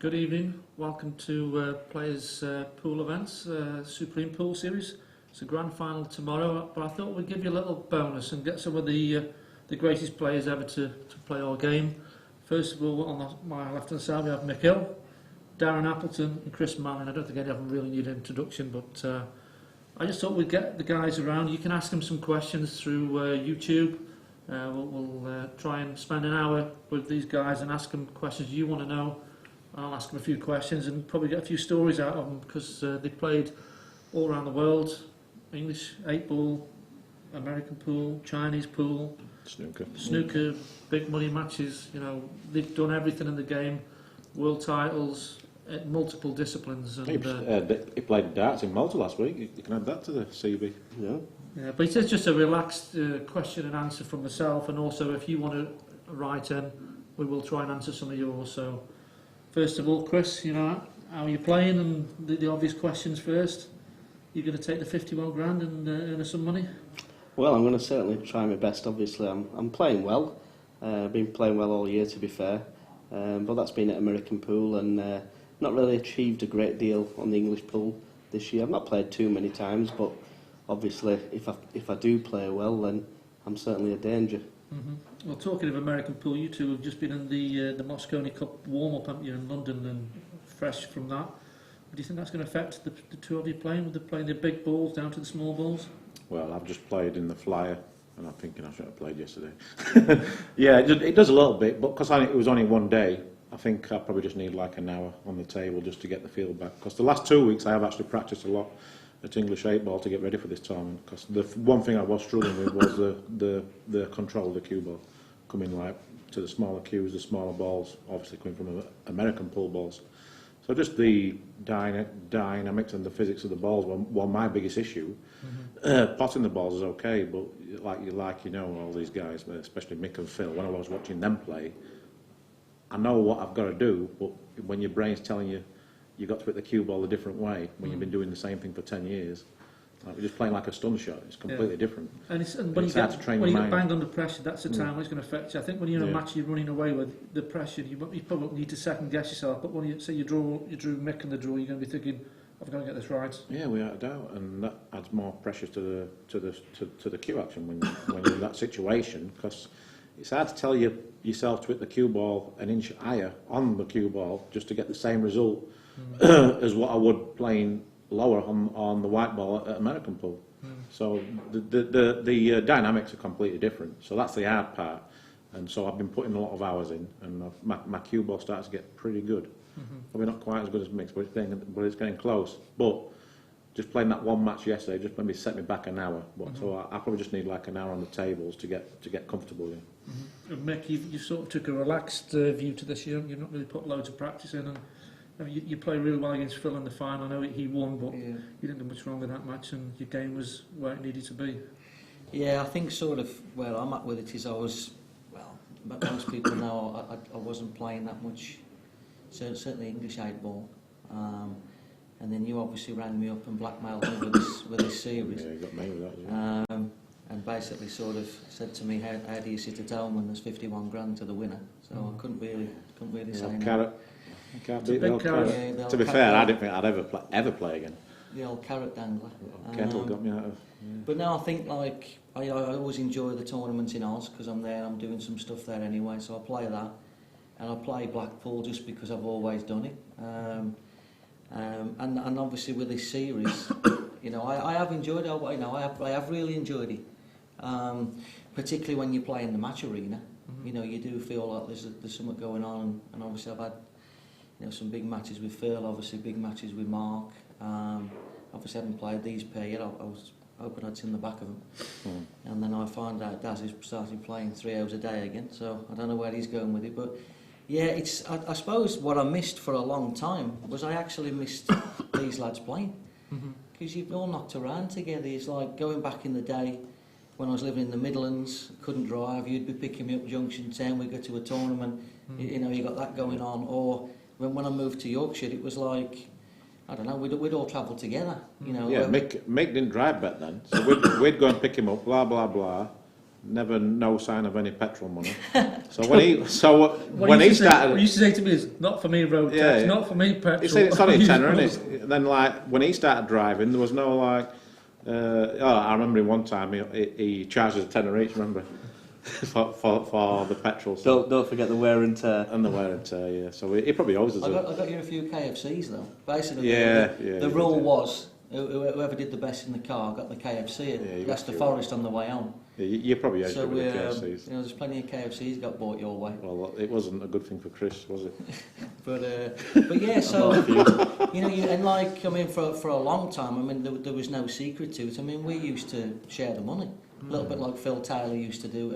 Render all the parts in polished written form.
Good evening, welcome to Players Pool Events, Supreme Pool Series. It's a grand final tomorrow, but I thought we'd give you a little bonus and get some of the greatest players ever to play our game. First of all, on my left hand side we have Mick Hill, Darren Appleton and Chris Manning. I don't think any of them really need an introduction, but I just thought we'd get the guys around. You can ask them some questions through YouTube. We'll try and spend an hour with these guys and ask them questions you want to know. I'll ask them a few questions and probably get a few stories out of them because they played all around the world. English 8-ball, American pool, Chinese pool, snooker, big money matches. You know, they've done everything in the game, world titles, multiple disciplines. And, he played darts in Malta last week. You can add that to the CV. Yeah, but it's just a relaxed question and answer from myself, and also if you want to write in, we will try and answer some of yours. So. First of all, Chris, you know, how are you playing? And the obvious questions first. You're going to take the 51 grand and earn some money? Well, I'm going to certainly try my best. Obviously, I'm playing well. Been playing well all year, to be fair. But that's been at American pool and not really achieved a great deal on the English pool this year. I've not played too many times, but obviously, if I do play well, then I'm certainly a danger. Mm-hmm. Well, talking of American pool, you two have just been in the Moscone Cup warm-up, haven't you, in London, and fresh from that. Do you think that's going to affect the two of you playing? With playing the big balls down to the small balls? Well, I've just played in the flyer, and I'm thinking I should have played yesterday. Yeah, it does a little bit, but because it was only one day, I think I probably just need like an hour on the table just to get the feel back. Because the last 2 weeks I have actually practiced a lot at English 8-ball to get ready for this tournament, because the one thing I was struggling with was the control of the cue ball, coming like to the smaller cues, the smaller balls, obviously coming from American pool balls. So just the dynamics and the physics of the balls were my biggest issue. Mm-hmm. Potting the balls is okay, but like you know, all these guys, especially Mick and Phil, when I was watching them play, I know what I've got to do, but when your brain's telling you you've got to hit the cue ball a different way when you've been doing the same thing for 10 years. Like we're just playing like a stun shot. It's completely different. And when you get banged under pressure, that's the time when it's going to affect you. I think when you're in a match, you're running away with the pressure. You probably need to second guess yourself. But when you say you drew Mick in the draw, you're going to be thinking, I've got to get this right. Yeah, without a doubt, and that adds more pressure to the cue action when you're in that situation, because it's hard to tell yourself to hit the cue ball an inch higher on the cue ball just to get the same result as what I would playing lower on the white ball at American pool. So the dynamics are completely different. So that's the hard part. And so I've been putting a lot of hours in, and my cue ball starts to get pretty good. Probably not quite as good as Mick's, but it's getting close. But just playing that one match yesterday just maybe set me back an hour. So I probably just need like an hour on the tables to get comfortable in. And Mick, you sort of took a relaxed view to this year. You've not really put loads of practice in, and you played really well against Phil in the final. I know he won, but you didn't do much wrong in that match, and your game was where it needed to be. Yeah, I think sort of where I'm at with it is but most people know I wasn't playing that much, certainly English 8-ball. And then you obviously rang me up and blackmailed me with this series. Yeah, you got me with that. And basically sort of said to me, how do you sit at home when there's 51 grand to the winner? So I couldn't really say no. You can't beat the old carrot. Yeah, to be fair, I didn't think I'd ever play again. The old carrot dangler. Kendall got me out of. Yeah. But now I think like I always enjoy the tournaments in Oz because I'm there. I'm doing some stuff there anyway, so I play that, and I play Blackpool just because I've always done it. And obviously with this series, you know, I have enjoyed it. You know, I have really enjoyed it. Particularly when you play in the match arena. You know, you do feel like there's something going on, and obviously I've had some big matches with Phil, obviously big matches with Mark. Obviously I haven't played these pair yet. I was hoping I'd seen the back of them. And then I found out Daz has started playing 3 hours a day again, so I don't know where he's going with it. But yeah, I suppose what I missed for a long time was I actually missed these lads playing. Because you've all knocked around together. It's like going back in the day when I was living in the Midlands, couldn't drive, you'd be picking me up Junction 10, we'd go to a tournament, you know, you got that going on. Or when I moved to Yorkshire, it was like, I don't know, we'd all travel together, you know. Yeah, Mick didn't drive back then, so we'd go and pick him up, blah, blah, blah, never no sign of any petrol money. So when he started, what he used to say to me is, not for me road tax, not for me petrol. He said it's only a tenner, isn't it? Then like when he started driving, there was no like. I remember him one time he charged us a tenner each. Remember for the petrol. So. Don't forget the wear and tear. And the wear and tear, yeah. So he probably always does. I got you a few KFCs though. Basically, the the rule was whoever did the best in the car got the KFC. Yeah, that's the Forest on the way home. Yeah, you probably ate So with the KFCs. there's plenty of KFCs got bought your way. Well, it wasn't a good thing for Chris, was it? but yeah, so and like I mean, for a long time, I mean, there was no secret to it. I mean, we used to share the money. A little bit like Phil Taylor used to do,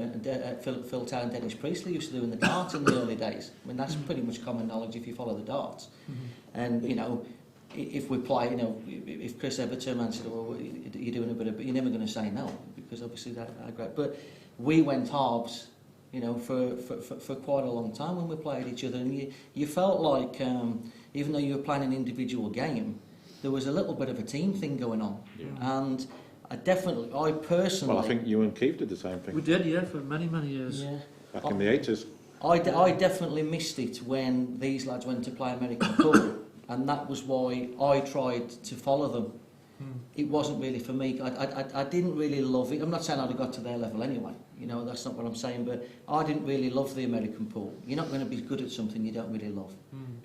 Phil Taylor and Dennis Priestley used to do in the darts in the early days. I mean, that's pretty much common knowledge if you follow the darts. And, if we play, if Chris ever turned around and said, well, you're doing a bit of, but you're never going to say no, because obviously that's great. But we went halves, for quite a long time when we played each other. And you felt like, even though you were playing an individual game, there was a little bit of a team thing going on. Yeah. And I personally... Well, I think you and Keith did the same thing. We did, yeah, for many, many years. Yeah. Back in the 80s. I definitely missed it when these lads went to play American pool, and that was why I tried to follow them. It wasn't really for me. I didn't really love it. I'm not saying I'd have got to their level anyway. That's not what I'm saying, but I didn't really love the American pool. You're not going to be good at something you don't really love.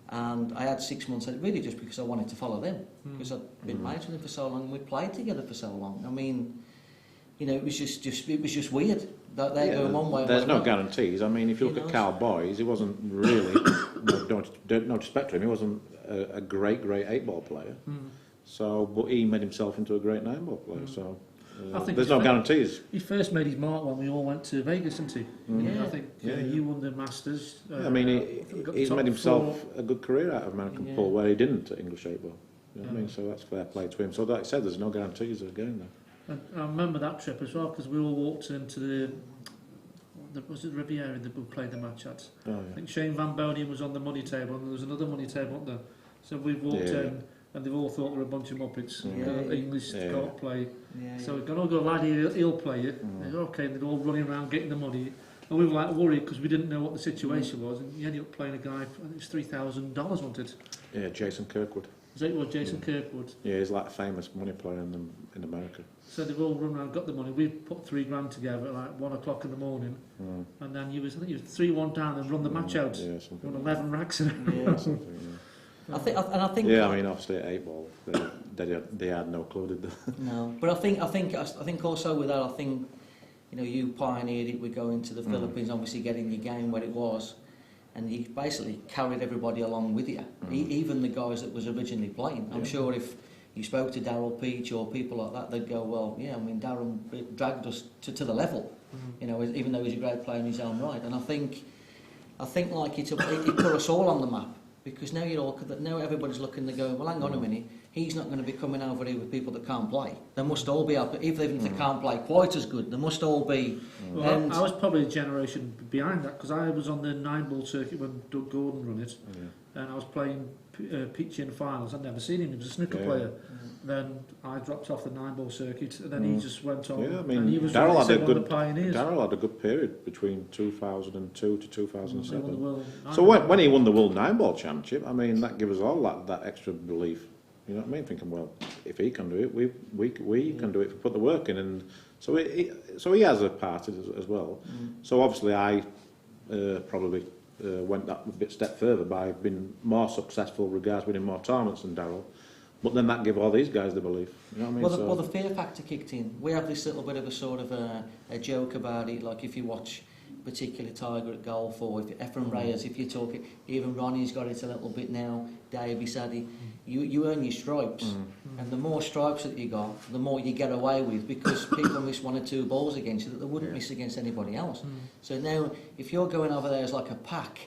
And I had 6 months, really just because I wanted to follow them, because I'd been mates with them for so long, and we played together for so long. I mean, it was just weird that they're going one way. There's no guarantees. I mean, if you look at Carl Boys, he wasn't really, no disrespect to him, he wasn't a great 8-ball player. So, but he made himself into a great 9-ball player. So, there's no guarantees. He first made his mark when we all went to Vegas, didn't he? I think you won the Masters. I mean, he's made himself a good career out of American pool, where he didn't at English 8-ball. You know what I mean? So that's fair play to him. So, like I said, there's no guarantees of going there. And I remember that trip as well, because we all walked into was it Riviera that we played the match at? Oh, yeah. I think Shane Van Bonian was on the money table, and there was another money table up there. So we walked in, and they've all thought we were a bunch of muppets. English can't play. So we've gone, oh, go lad, he'll play you. Okay, and they're all running around getting the money. And we were like worried because we didn't know what the situation was. And you ended up playing a guy, I think it was $3,000 wanted. Yeah, Jason Kirkwood. Is that what Jason Kirkwood? Yeah, he's like a famous money player in America. So they've all run around, got the money. We put $3,000 together at like 1 o'clock in the morning, and then I think you was 3-1 down and run the match out. Yeah, something. Run 11 racks in I think. Yeah, I mean, obviously at 8-ball, they had no clue, did they? No, but I think also with that, I think you pioneered it with going to the Philippines, obviously getting your game where it was. And you basically carried everybody along with you, even the guys that was originally playing. I'm sure if you spoke to Darryl Peach or people like that, they'd go, well, yeah, I mean, Darren dragged us to the level, even though he's a great player in his own right. And I think like it put us all on the map, because now now everybody's looking, they're going, well, hang on a minute, he's not going to be coming over here with people that can't play. They must all be up, even if they can't play quite as good, they must all be. Well, I was probably a generation behind that, because I was on the 9-ball circuit when Doug Gordon run it, and I was playing Peachy in the finals. I'd never seen him, he was a snooker player. Then I dropped off the 9-ball circuit, and then he just went on. Yeah, I mean, and he was Darryl had a good period between 2002 to 2007. So when he won the World 9-ball Championship, I mean, that gave us all that extra belief. You know what I mean? Thinking, well, if he can do it, we can do it if we put the work in. And so he has a part as well. So obviously I probably went that step further by being more successful regards winning more tournaments than Darryl. But then that gave all these guys the belief. You know what I mean? Well, the fear factor kicked in. We have this little bit of a sort of a joke about it, like if you watch particularly Tiger at golf, or if Ephraim Reyes, if you talk it, even Ronnie's got it a little bit now, Davey Sadie, you earn your stripes, and the more stripes that you got, the more you get away with, because people miss 1 or 2 balls against you that they wouldn't miss against anybody else. So now, if you're going over there as like a pack,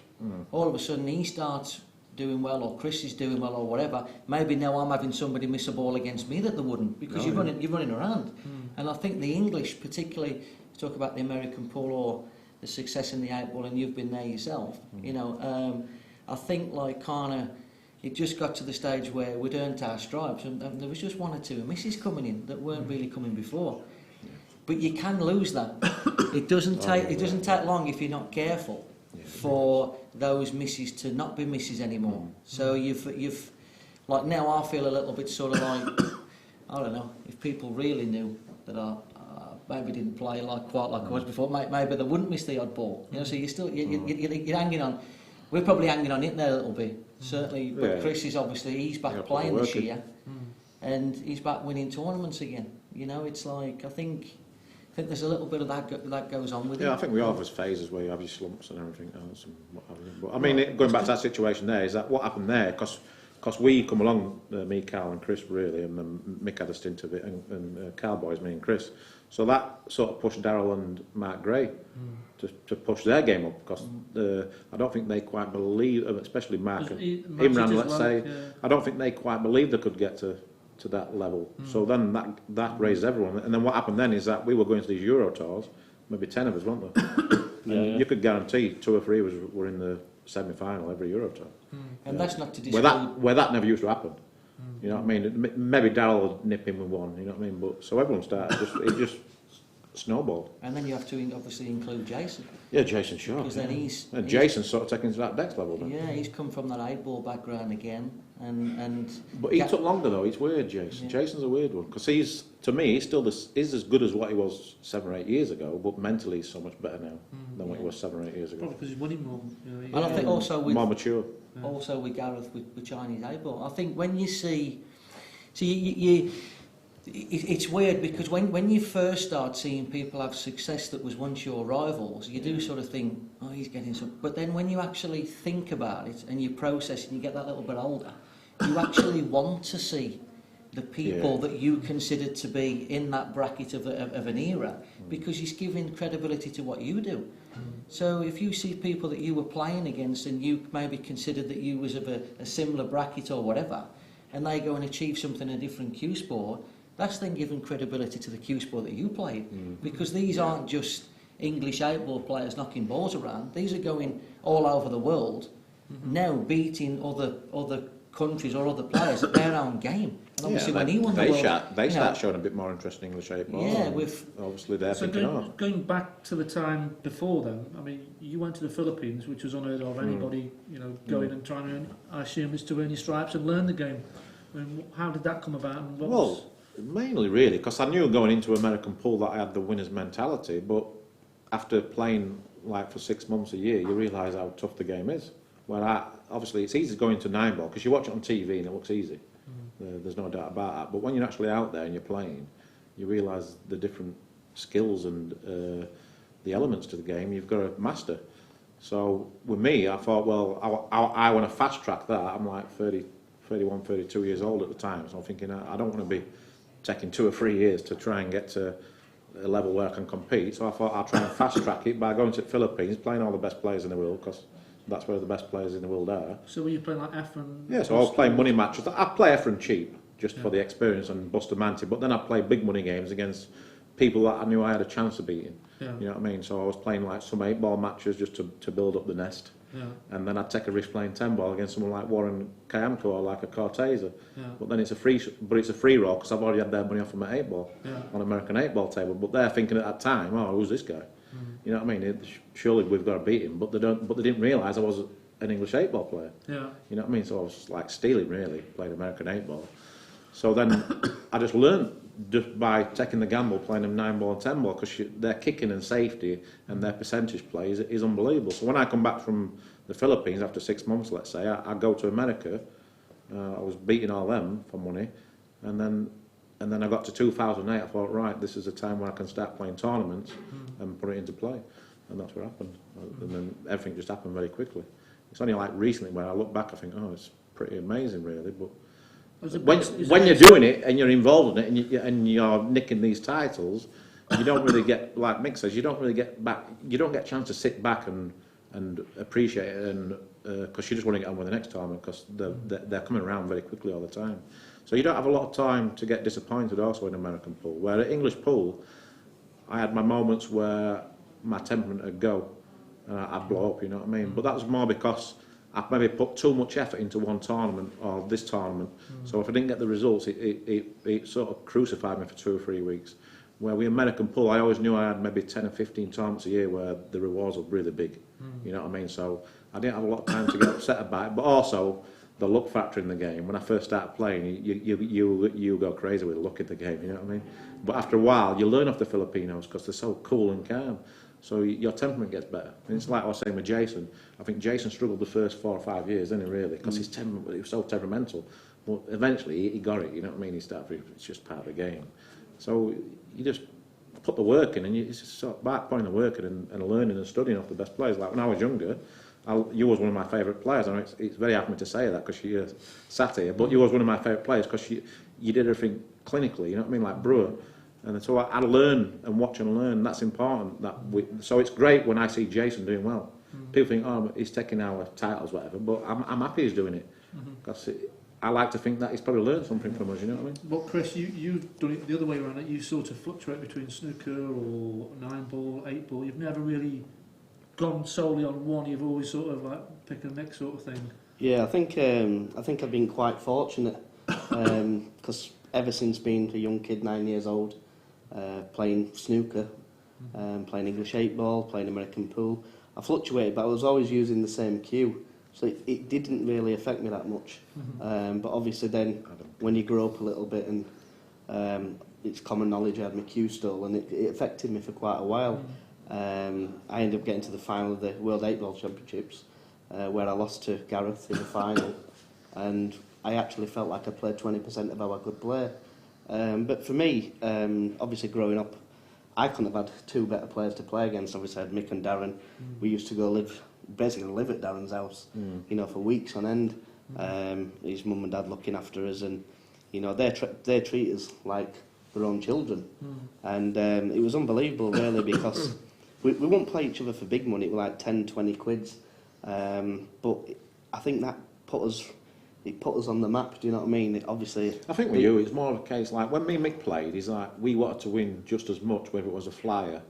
all of a sudden he starts doing well, or Chris is doing well, or whatever, maybe now I'm having somebody miss a ball against me that they wouldn't, because you're running around. And I think the English, particularly, talk about the American pool or the success in the 8-ball, and you've been there yourself, I think like kind of it just got to the stage where we'd earned our stripes, and there was just 1 or 2 misses coming in that weren't really coming before. But you can lose that it doesn't take long if you're not careful for those misses to not be misses anymore. So you've like now I feel a little bit sort of like I don't know, if people really knew that I maybe didn't play quite like I was before, maybe they wouldn't miss the odd ball. You know, so you're hanging on. We're probably hanging on it there a little bit, certainly. But Chris is obviously he's back playing this year, and he's back winning tournaments again. You know, it's like I think there's a little bit of that goes on with it. Yeah, I think we all have those phases where you have your slumps and everything else and what have you. But I mean, going back to that situation there, is that what happened there? Because we come along, me, Cal and Chris really, and then Mick had a stint of it, and Cowboys, me and Chris. So that sort of pushed Darryl and Mark Gray to push their game up, because I don't think they quite believe, especially Mark and Imran, let's say, I don't think they quite believed they could get to that level. So then that raised everyone. And then what happened then is that we were going to these Euro tours, maybe 10 of us, weren't there? And you could guarantee 2 or 3 of us were in the semi-final every Euro tour. And that's not to disclude... Where that never used to happen. You know what I mean? Maybe Darryl would nip in with one, you know what I mean? But so everyone started, it just snowballed. And then you have to obviously include Jason. Yeah, Jason, sure. Because then he's Jason's sort of taken to that next level, doesn't he? Yeah, he's come from that 8-ball background again, and. But he took longer though. It's weird, Jason. Yeah. Jason's a weird one, because to me, he's as good as what he was 7 or 8 years ago, but mentally he's so much better now than what he was 7 or 8 years ago. Probably because he's winning more. And I think also with more mature. Also with Gareth with Chinese 8-ball, I think when you see it's weird because when you first start seeing people have success that was once your rivals, you do sort of think, oh, he's getting some. But then when you actually think about it and you process it and you get that little bit older, you actually want to see the people that you considered to be in that bracket of an era, because it's giving credibility to what you do. So if you see people that you were playing against and you maybe considered that you was of a similar bracket or whatever, and they go and achieve something in a different cue sport, that's then giving credibility to the cue sport that you played. Because these aren't just English 8-ball players knocking balls around. These are going all over the world, now beating other countries or other players at their own game. And obviously when he won the world... They start showing a bit more interest in English 8-ball. Yeah, obviously they're thinking, going back to the time before then, I mean, you went to the Philippines, which was unheard of. Anybody, going and trying to, I assume, is to earn your stripes and learn the game. I mean, how did that come about? And mainly really, because I knew going into American pool that I had the winner's mentality, but after playing like for 6 months a year, you realise how tough the game is. Obviously it's easy going to 9-ball, because you watch it on TV and it looks easy. There's no doubt about that. But when you're actually out there and you're playing, you realise the different skills and the elements to the game you've got to master. So with me, I thought, well, I want to fast track that. I'm like 31, 32 years old at the time, so I'm thinking I don't want to be taking 2 or 3 years to try and get to a level where I can compete. So I thought I'll try and fast track it by going to the Philippines, playing all the best players in the world, because that's where the best players in the world are. So were you playing like Efren? Yeah, so I was playing money matches. I play Efren cheap, just for the experience and bust a manti, but then I play big money games against people that I knew I had a chance of beating. You know what I mean? So I was playing like some 8-ball matches just to build up the nest. And then I'd take a risk playing 10-ball against someone like Warren Kayamko or like a Corteza. But then it's a free roll, because I've already had their money off from my 8-ball on American 8-ball table. But they're thinking at that time, oh, who's this guy? You know what I mean? Surely we've got to beat him. But they didn't realise I was an English 8-ball player. You know what I mean? So I was like stealing really, playing American 8-ball. So then I just learned just by taking the gamble, playing them 9-ball and 10-ball, because their kicking and safety and their percentage play is unbelievable. So when I come back from the Philippines after 6 months, let's say, I go to America. I was beating all them for money, and then I got to 2008. I thought, right, this is a time where I can start playing tournaments and put it into play, and that's what happened. And then everything just happened very quickly. It's only like recently where I look back, I think, oh, it's pretty amazing, really. But when you're doing it and you're involved in it and you're nicking these titles, you don't really get, like Mick says, you don't get a chance to sit back and appreciate it, and because you just want to get on with the next tournament, because they're coming around very quickly all the time. So you don't have a lot of time to get disappointed also in American pool. Where at English pool, I had my moments where my temperament would go and I'd blow up, you know what I mean? But that was more because I maybe put too much effort into one tournament or this tournament. So if I didn't get the results, it sort of crucified me for 2 or 3 weeks. where we American pool, I always knew I had maybe 10 or 15 tournaments a year where the rewards were really big. You know what I mean? So I didn't have a lot of time to get upset about it, but also the luck factor in the game. When I first started playing, you go crazy with the luck in the game, you know what I mean? But after a while, you learn off the Filipinos because they're so cool and calm. So your temperament gets better. And it's like I was saying with Jason. I think Jason struggled the first 4 or 5 years, didn't he, really? Because his temperament, he was so temperamental. But eventually, he got it, you know what I mean? He started, it's just part of the game. So you just put the work in, and it's just sort of about putting the work in and learning and studying off the best players. Like when I was younger, you was one of my favourite players. I know it's very hard for me to say that because you're sat here, but you was one of my favourite players because you did everything clinically, you know what I mean, like Brewer. And so I learn and watch and learn. That's important. So it's great when I see Jason doing well. People think, oh, he's taking our titles, whatever. But I'm happy he's doing it because I like to think that he's probably learned something from us. You know what I mean? Well, Chris, you've done it the other way around. That you sort of fluctuate between snooker or 9-ball, 8-ball. You've never really gone solely on one. You've always sort of like pick a mix sort of thing. Yeah, I think I've been quite fortunate because ever since being a young kid, 9 years old, playing snooker, playing English 8-ball, playing American pool, I fluctuated, but I was always using the same cue, so it didn't really affect me that much. But obviously then, when you grow up a little bit, and it's common knowledge I had my cue stole, and it affected me for quite a while. I ended up getting to the final of the World 8-ball Championships, where I lost to Gareth in the final, and I actually felt like I played 20% of how I could play. But for me, obviously growing up, I couldn't have had 2 better players to play against. Obviously I had Mick and Darren. We used to go basically live at Darren's house, you know, for weeks on end. His mum and dad looking after us, and you know, they treat us like their own children. And it was unbelievable, really, because we wouldn't play each other for big money. It was like 10, 20 quids. But I think that put us on the map, do you know what I mean? Obviously, I think with you, it's more of a case like when me and Mick played, it's like we wanted to win just as much, whether it was a flyer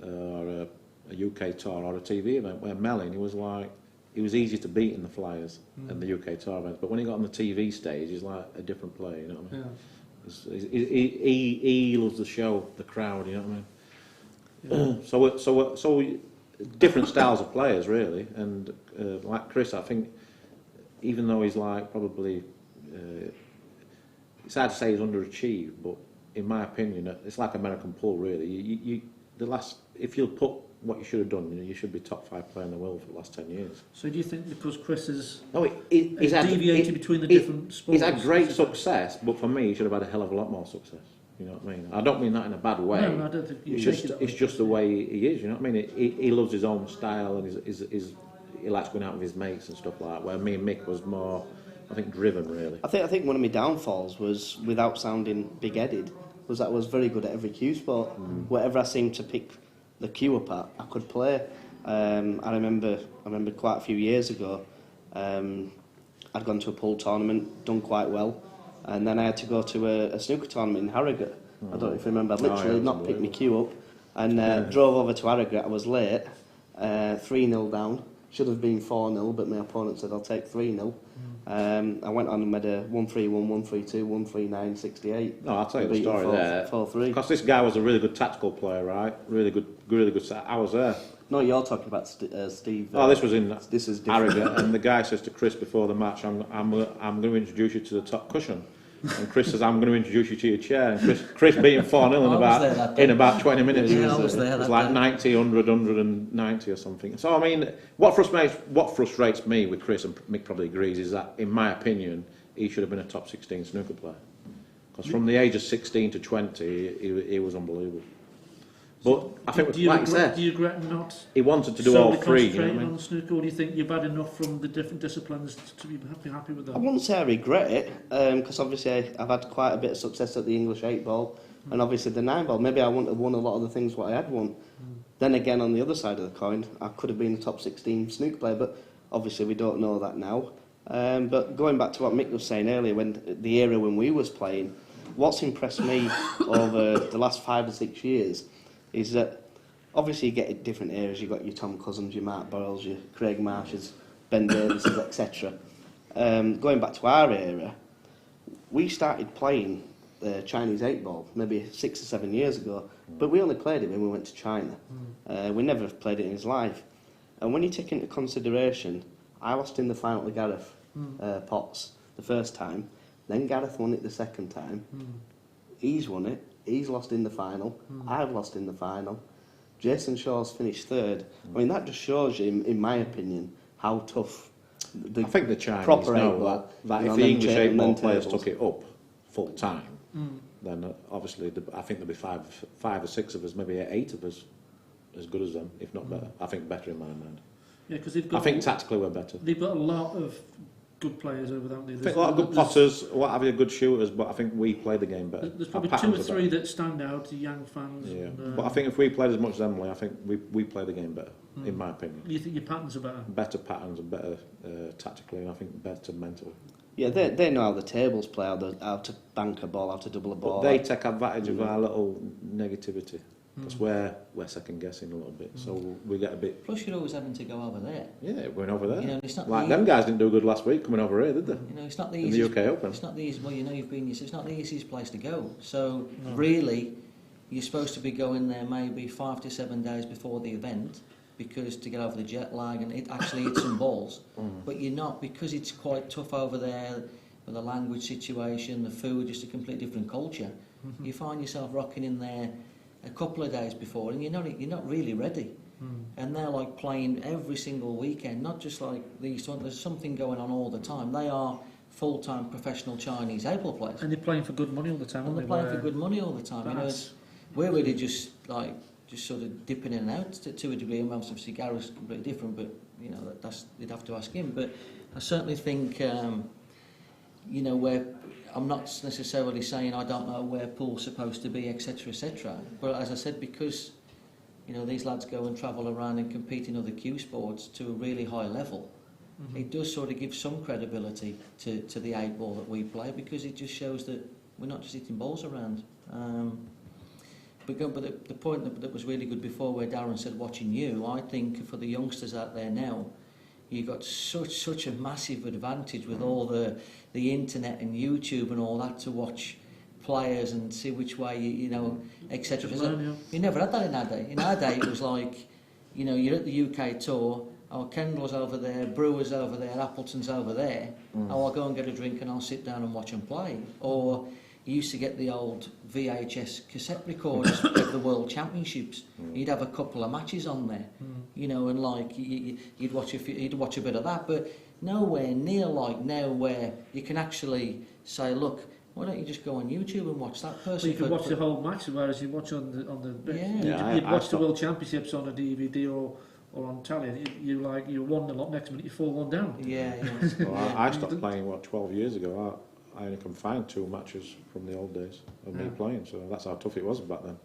or a UK tour or a TV event. Where Mellin, he was easy to beat in the flyers and the UK tour events, but when he got on the TV stage, he's like a different player, you know what I mean? Yeah. He loves the show, the crowd, you know what I mean? Yeah. So different styles of players, really, and like Chris, I think, even though he's like probably, it's hard to say he's underachieved, but in my opinion, it's like American pool, really. If you put what you should have done, you should be top 5 player in the world for the last 10 years. So do you think because Chris has he's deviated between the different sports? He's had great success, but for me, he should have had a hell of a lot more success. You know what I mean? I don't mean that in a bad way. No, I don't think it's just the way he is. You know what I mean? He loves his own style, and he likes going out with his mates and stuff like that. Where me and Mick was more, I think, driven really. I think one of my downfalls was, without sounding big-headed, was that I was very good at every cue sport. Whatever I seemed to pick the cue up at, I could play. I remember quite a few years ago, I'd gone to a pool tournament, done quite well, and then I had to go to a snooker tournament in Harrogate. I don't know if you remember. I'd literally not picked my cue up, and drove over to Harrogate. I was late, 3-0 down. Should have been 4-0, but my opponent said I'll take 3-0. I went on and made a 1-3-1, 1-3-2, 1-3-9, 68. No, I'll tell you the story there. 4-3. Because this guy was a really good tactical player, right? Really good. I was there. No, you're talking about Steve. This was in this is Harrogate, and the guy says to Chris before the match, "I'm going to introduce you to the top cushion." And Chris says, "I'm going to introduce you to your chair." And Chris beat him 4-0 in about 20 minutes. Yeah, I was there. It was like 90, 100, 190 or something. So I mean, what frustrates me with Chris, and Mick probably agrees, is that in my opinion he should have been a top 16 snooker player. Because from the age of 16 to 20, he was unbelievable. But I think, do you like you said, do you regret not he wanted to do all three. You know what I mean? On snooker, or do you think you've had enough from the different disciplines to be happy with that? I wouldn't say I regret it, because obviously I've had quite a bit of success at the English 8-ball, and obviously the 9-ball. Maybe I wouldn't have won a lot of the things what I had won. Then again, on the other side of the coin, I could have been a top 16 snooker player, but obviously we don't know that now. But going back to what Mick was saying earlier, when the era when we was playing, what's impressed me over the last 5 or 6 years is that obviously you get different eras. You've got your Tom Cousins, your Mark Boyles, your Craig Marshes, Ben Davises, etc. Going back to our era, we started playing Chinese 8-ball, maybe 6 or 7 years ago, but we only played it when we went to China. We never played it in his life. And when you take into consideration, I lost in the final to Gareth Potts the first time, then Gareth won it the second time. He's won it, he's lost in the final, I've lost in the final. Jason Shaw's finished third. I mean, that just shows you, in my opinion, how tough the I think the Chinese proper know that if the English 8-ball players took it up full time, then obviously I think there'll be five or six of us, maybe 8 of us, as good as them, if not better. I think better in my mind. Yeah, because they've got. I think tactically we're better. They've got a lot of good players over there, haven't they? I think a lot of good potters, what have you, good shooters, but I think we play the game better. There's probably Our 2 or patterns are 3 better. that stand out to young fans. Yeah, And, but I think if we played as much as Emily, I think we play the game better, in my opinion. You think your patterns are better? Better patterns and better tactically, and I think better mentally. Yeah, they know how the tables play, how to bank a ball, how to double a ball. But they take advantage of our little negativity, because we're second guessing a little bit, so we get a bit. Plus, you're always having to go over there. Yeah, going over there. You know, it's not Like the- them guys didn't do good last week coming over here, did they? You know, it's not the In the easiest. UK Open. It's not the easy. Well, you know, you've been. It's not the easiest place to go. So really, you're supposed to be going there maybe 5 to 7 days before the event, because to get over the jet lag and it actually hit some balls. But you're not, because it's quite tough over there with the language situation, the food, just a completely different culture. You find yourself rocking in there a couple of days before, and you're not really ready. And they're like playing every single weekend, not just like these ones. There's something going on all the time. They are full-time professional Chinese able players, And they're playing for good money all the time. and they're aren't playing they? for good money all the time. You know, That's- we're really just sort of dipping in and out to a degree. And obviously Gareth's completely different, but you know that's you'd have to ask him. But I certainly think you know, where I'm not necessarily saying I don't know where pool's supposed to be, etc., etc. But as I said, because you know these lads go and travel around and compete in other cue sports to a really high level, it does sort of give some credibility to the 8-ball that we play, because it just shows that we're not just hitting balls around. But the point that was really good before, where Darren said watching you, I think for the youngsters out there now, you've got such a massive advantage with all the internet and YouTube and all that to watch players and see which way you know, etc. You never had that in our day. In our day, it was like, you know, you're at the UK tour. Oh, Kendall's over there, Brewer's over there, Appleton's over there. Oh, I'll go and get a drink and I'll sit down and watch them play. Or you used to get the old VHS cassette recorders of the World Championships. You'd have a couple of matches on there, you know, and like you'd watch a bit of that, but nowhere near like now, where you can actually say, look, why don't you just go on YouTube and watch that person? So you can watch the whole match, whereas you watch on the Yeah. you'd watch the World Championships on a DVD or on telly. You 1-0 up, next minute you 4-1 down. Yeah. Well, I stopped playing 12 years ago. I only can find 2 matches from the old days of me playing, so that's how tough it was back then.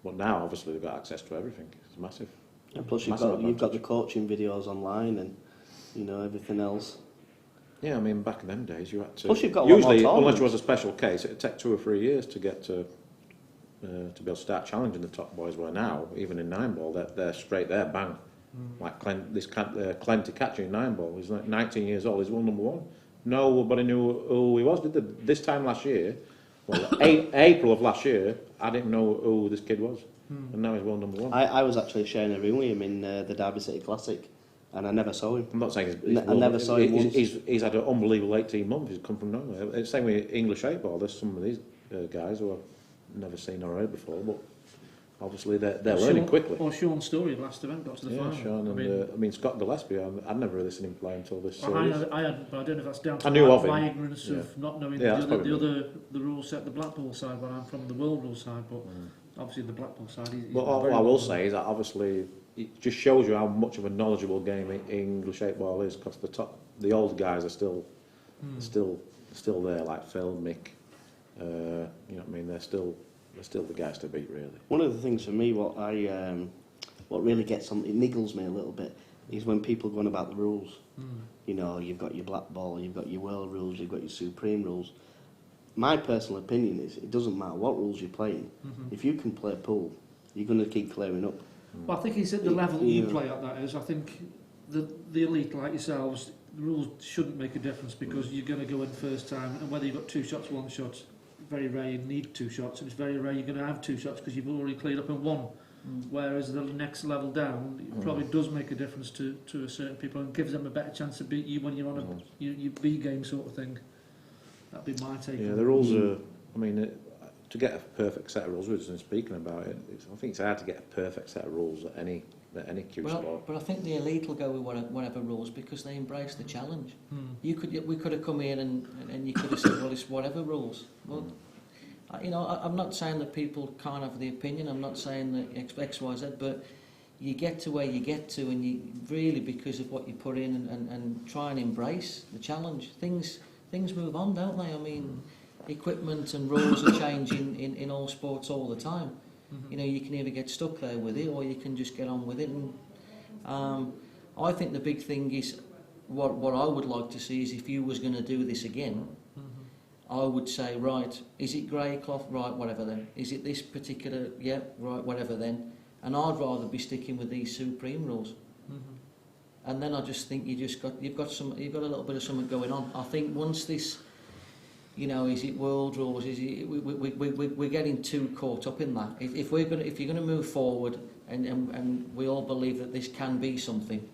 But now, obviously, they've got access to everything. It's massive. And plus you've got the coaching videos online and you know everything else. Yeah, I mean, back in them days, you had to. Plus you've got a lot more usually, tournaments. unless it was a special case, it'd take 2 or 3 years to get to be able to start challenging the top boys. Where now, even in 9-ball, they're straight there, bang. Like Clenty catching 9-ball. He's like 19 years old. He's world number 1. Nobody knew who he was, did they? This time last year, well, April of last year, I didn't know who this kid was, and now he's world number 1. I was actually sharing a room with him in the Derby City Classic, and I never saw him. I'm not saying I never saw him once. He's had an unbelievable 18 months. He's come from nowhere. It's the same with English 8-ball. There's some of these guys who I've never seen or heard before, but obviously they're learning quickly. Or Sean's story of last event got to the final. Yeah, Sean, and I mean Scott Gillespie. I'd never really seen him play until this series. I had, but I don't know if that's down to I knew of my him. ignorance of not knowing Yeah, that's the rule set, the Blackpool side, where I'm from the world rule side, but obviously the Blackpool side. But all I will say is that obviously it just shows you how much of a knowledgeable game English 8-ball is, because the old guys are still there, like Phil, Mick. You know what I mean? They're still the guys to beat, really. One of the things for me, what really gets on, it niggles me a little bit, is when people go on about the rules. You know, you've got your black ball, you've got your world rules, you've got your supreme rules. My personal opinion is it doesn't matter what rules you're playing. If you can play pool, you're going to keep clearing up. Well, I think he's at the level you play at, that is. I think the elite like yourselves, the rules shouldn't make a difference, because you're going to go in first time, and whether you've got 2 shots, 1 shot, very rare you need 2 shots, and it's very rare you're going to have 2 shots because you've already cleared up in 1. Whereas the next level down, it probably does make a difference to a certain people and gives them a better chance to beat you when you're on your B game sort of thing. That'd be my take. Yeah, the rules are. I mean, to get a perfect set of rules, we've been speaking about it. I think it's hard to get a perfect set of rules at any cue sport. But I think the elite will go with whatever rules because they embrace the challenge. We could have come in and you could have said, well, it's whatever rules. Well, you know, I'm not saying that people can't have the opinion. I'm not saying that X, Y, Z, but you get to where you get to, and you really, because of what you put in, and try and embrace the challenge. Things move on, don't they? I mean, equipment and rules are changing in all sports all the time. You know, you can either get stuck there with it, or you can just get on with it. And I think the big thing is what I would like to see is if you was going to do this again. I would say, right, is it grey cloth? Right, whatever then. Is it this particular? Yeah, right, whatever then. And I'd rather be sticking with these supreme rules. And then I just think you've got a little bit of something going on. I think once this, you know, is it world rules? Is it we're getting too caught up in that. If you're gonna move forward and we all believe that this can be something,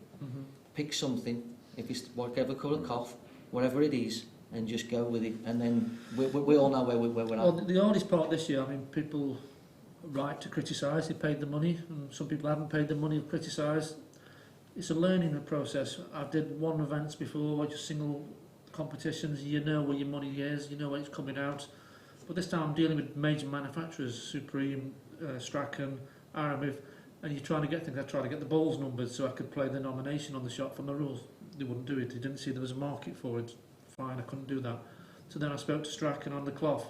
pick something. If it's whatever colour cloth, whatever it is. And just go with it, and then we all know where we're at. Well, the hardest part this year, I mean, people right to criticise, they paid the money, and some people haven't paid the money to criticise. It's a learning process. I did 1 events before, just single competitions, you know where your money is, you know where it's coming out. But this time I'm dealing with major manufacturers, Supreme, Strachan, Aramith, and you're trying to get things. I tried to get the balls numbered so I could play the nomination on the shot from the rules. They wouldn't do it, they didn't see there was a market for it. Fine, I couldn't do that. So then I spoke to Strachan on the cloth,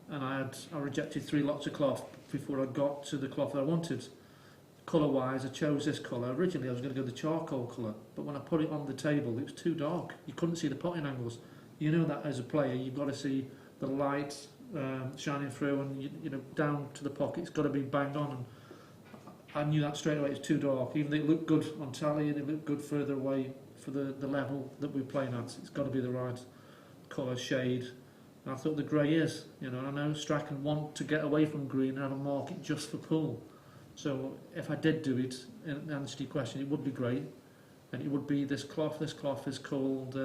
and I rejected 3 lots of cloth before I got to the cloth that I wanted. Colour-wise, I chose this colour. Originally I was going to go the charcoal colour, but when I put it on the table, it was too dark. You couldn't see the potting angles. You know that as a player, you've got to see the light shining through, and you know, down to the pocket, it's got to be bang on. And I knew that straight away. It's too dark. Even though it looked good on tally, and it looked good further away for the level that we're playing at. It's got to be the right colour shade. And I thought the grey is, you know, and I know Strachan want to get away from green and have a market just for pool. So if I did do it, in answer to your question, it would be grey, and it would be this cloth. This cloth is called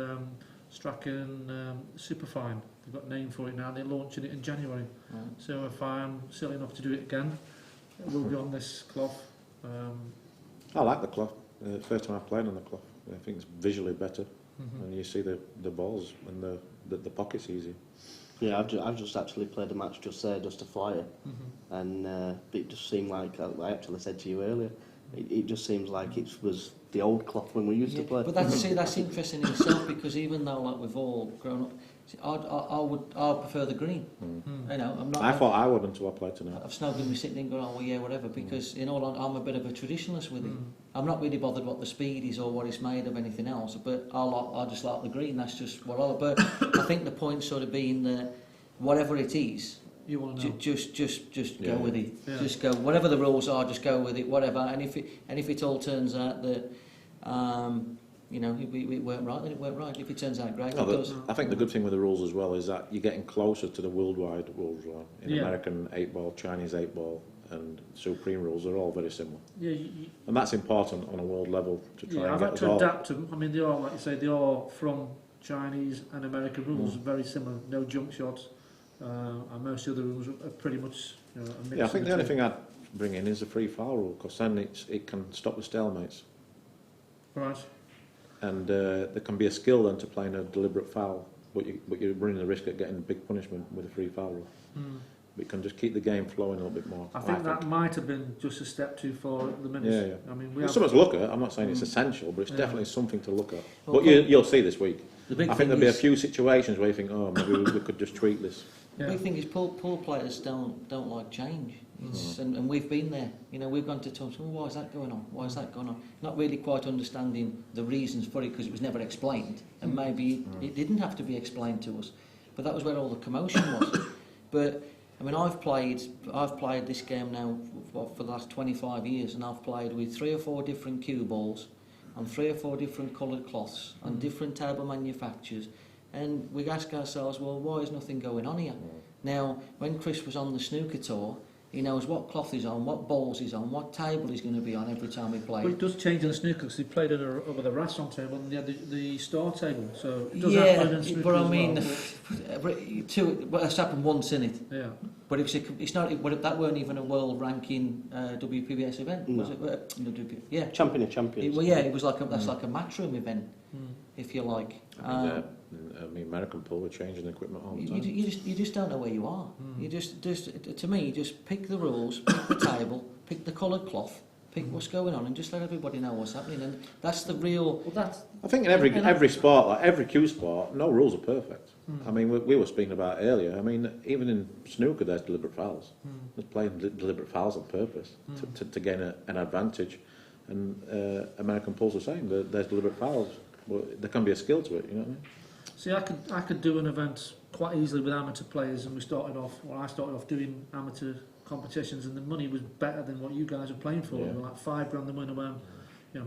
Strachan Superfine. They've got a name for it now. They're launching it in January. Right. So if I'm silly enough to do it again, it will be on this cloth. I like the cloth. First time I've played on the cloth. I think it's visually better, and you see the balls and the pocket's easy. Yeah, I've just actually played a match just there, just a flyer, and it just seemed like I actually said to you earlier. It just seems like it was the old cloth when we used to play. But that's interesting in itself, because even though like we've all grown up, I prefer the green. You know, I'm not. I thought I would until I played tonight. I've now been sitting and going, oh well, yeah, whatever. Because in all, I'm a bit of a traditionalist with it. I'm not really bothered what the speed is or what it's made of, anything else. But I just like the green. That's just what I. But I think the point sort of being that whatever it is, You want to know. just Yeah. go with it. Yeah. Just go. Whatever the rules are, just go with it. Whatever. And if it all turns out that. You know, it weren't right, then it weren't right. If it turns out great, it does. I think the good thing with the rules as well is that you're getting closer to the worldwide rules. Right? In American 8-ball, Chinese 8-ball, and Supreme rules are all very similar. Yeah, And that's important on a world level to try and I've get had us to all. adapt them. I mean, they are, like you say, they are from Chinese and American rules, very similar. No jump shots, and most of the rules are pretty much, you know, a mix. Yeah, I think the only thing I'd bring in is the free foul rule, because then it can stop the stalemates. Right. And there can be a skill then to playing a deliberate foul, but you're running the risk of getting a big punishment with a free foul rule. But you can just keep the game flowing a little bit more. I think that might have been just a step too far at the minute. Yeah. I mean, It's something to look at. I'm not saying it's essential, but it's definitely something to look at. Well, But you'll see this week. The big I think thing there'll be a is- few situations where you think, oh, maybe we could just tweak this. The big thing is pool players don't like change. And we've been there. You know, we've gone to Tom. Well, why is that going on? Why is that going on? Not really quite understanding the reasons for it, because it was never explained, and maybe it didn't have to be explained to us. But that was where all the commotion was. But I mean, I've played this game now for the last 25 years, and I've played with 3 or 4 different cue balls, on 3 or 4 different coloured cloths, on different table manufacturers. And we ask ourselves, well, why is nothing going on here? Now, when Chris was on the snooker tour, he knows what cloth he's on, what balls he's on, what table he's going to be on every time he plays. But it does change in the snooker because he played with a Rasson table and he had the star table, so it does Yeah, happen in snooker but I as mean, well. that's happened once in it. Yeah. But it's not. But that weren't even a world ranking WPBS event, was it? No, yeah. Champion of champions. Well, yeah, it was like that's like a matchroom event, if you like. I mean, American pool are changing the equipment all the time. You just don't know where you are. You just to me, you just pick the rules, pick the table, pick the coloured cloth, pick what's going on, and just let everybody know what's happening. And that's the real. Well, that's I think in every sport, like every cue sport, no rules are perfect. I mean, we were speaking about earlier. I mean, even in snooker, there's deliberate fouls. There's playing deliberate fouls on purpose to gain an advantage. And American pool's the same. There's deliberate fouls. Well, there can be a skill to it. You know what I mean? See, I could do an event quite easily with amateur players, and I started off doing amateur competitions, and the money was better than what you guys were playing for. Yeah. Like £5 the winner, when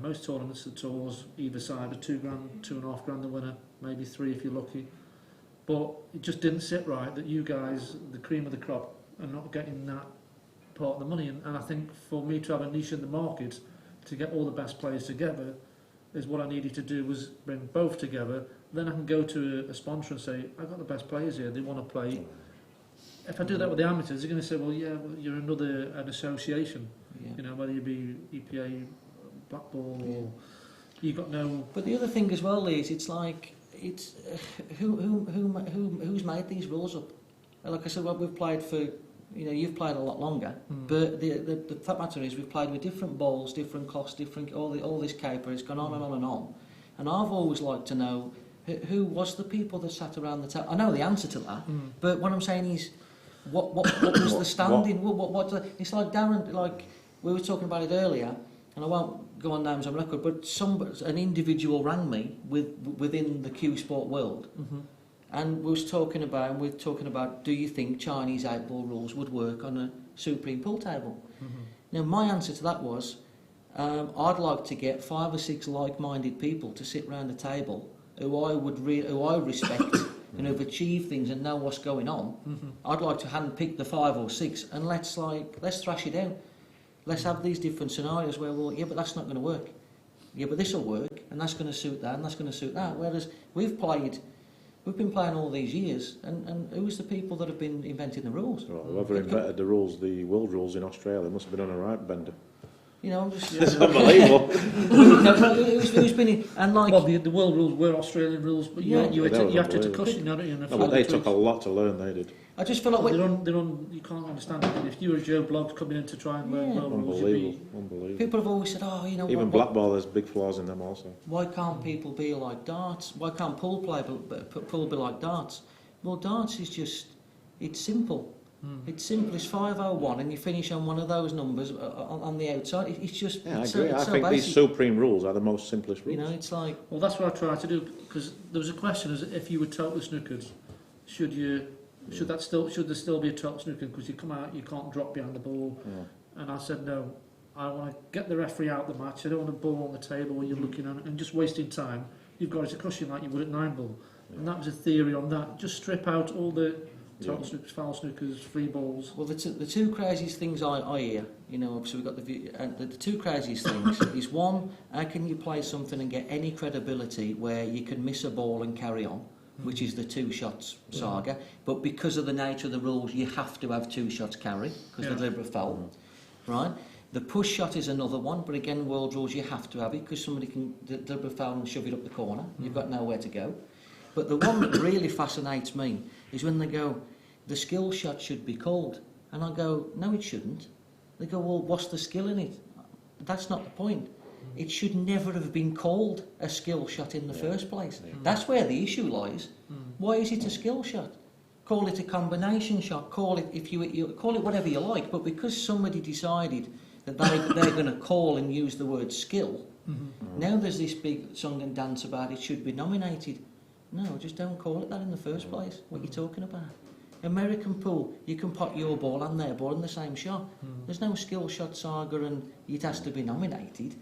most tournaments, the tours either side are £2, £2.5 the winner, maybe 3 if you're lucky. But it just didn't sit right that you guys, the cream of the crop, are not getting that part of the money. And I think for me to have a niche in the market, to get all the best players together, is what I needed to do, was bring both together. Then I can go to a sponsor and say, I've got the best players here, they want to play. If I do that with the amateurs, they're going to say, well, yeah, well, you're an association. Yeah. Whether you be EPA, Black Ball, or you got no. But the other thing as well is, it's like it's who's made these rules up? Like I said, what we've played for, you've played a lot longer. But the fact matter is, we've played with different balls, different cloths, different all this caper. It's gone on and on and on. And I've always liked to know who was the people that sat around the table. I know the answer to that, but what I'm saying is, what was the standing? It's like Darren, like we were talking about it earlier, and I won't go on names on record, but an individual rang me within the Q sport world, and we're talking about, do you think Chinese 8-ball rules would work on a Supreme pool table? Now my answer to that was, I'd like to get 5 or 6 like-minded people to sit round a table who I respect and who've achieved things and know what's going on. I'd like to handpick the 5 or 6 and let's thrash it out. Let's have these different scenarios where, well, yeah, but that's not going to work. Yeah, but this will work, and that's going to suit that, and that's going to suit that. Whereas we've been playing all these years, and who's the people that have been inventing the rules? Well, whoever invented the rules, the world rules in Australia, must have been on a right bender. I'm just. It's unbelievable. Who's been in, and like. Well, the world rules were Australian rules, but you have to cushion, don't you? No, but they took a lot to learn. They did. I just feel like you can't understand it. If you were Joe Bloggs coming in to try and learn world rules, Unbelievable. people have always said, Even black ball, there's big flaws in them also. Why can't people be like darts? Why can't pool be like darts? Well, darts is just, it's simple. It's simple. It's 501, and you finish on one of those numbers on the outside. It's just. Yeah, I it's agree. So, I it's think so these basic. supreme rules are the most simplest rules. It's like. Well, that's what I try to do, because there was a question: as if you were total snookered, should there still be a total snooker? Because you come out, you can't drop behind the ball. Yeah. And I said no. I want to get the referee out the match. I don't want a ball on the table where you're looking at it and just wasting time. You've got it to cushion like you would at 9-ball. And that was a theory on that. Just strip out all the total snookers, foul snookers, free balls. Well, the two craziest things I hear, obviously we've got the two craziest things is, one, how can you play something and get any credibility where you can miss a ball and carry on, which is the 2 shots saga, but because of the nature of the rules, you have to have 2 shots carry, because the deliberate foul, right? The push shot is another one, but again, world rules, you have to have it, because somebody can deliberate foul and shove it up the corner. You've got nowhere to go. But the one that really fascinates me is when they go, the skill shot should be called. And I go, no, it shouldn't. They go, well, what's the skill in it? That's not the point. It should never have been called a skill shot in the first place. That's where the issue lies. Why is it a skill shot? Call it a combination shot. Call it, if you call it whatever you like. But because somebody decided that they're going to call and use the word skill, now there's this big song and dance about it should be nominated. No, just don't call it that in the first place. What are you talking about? American pool, you can pot your ball and their ball in the same shot. There's no skill shot saga and it has to be nominated.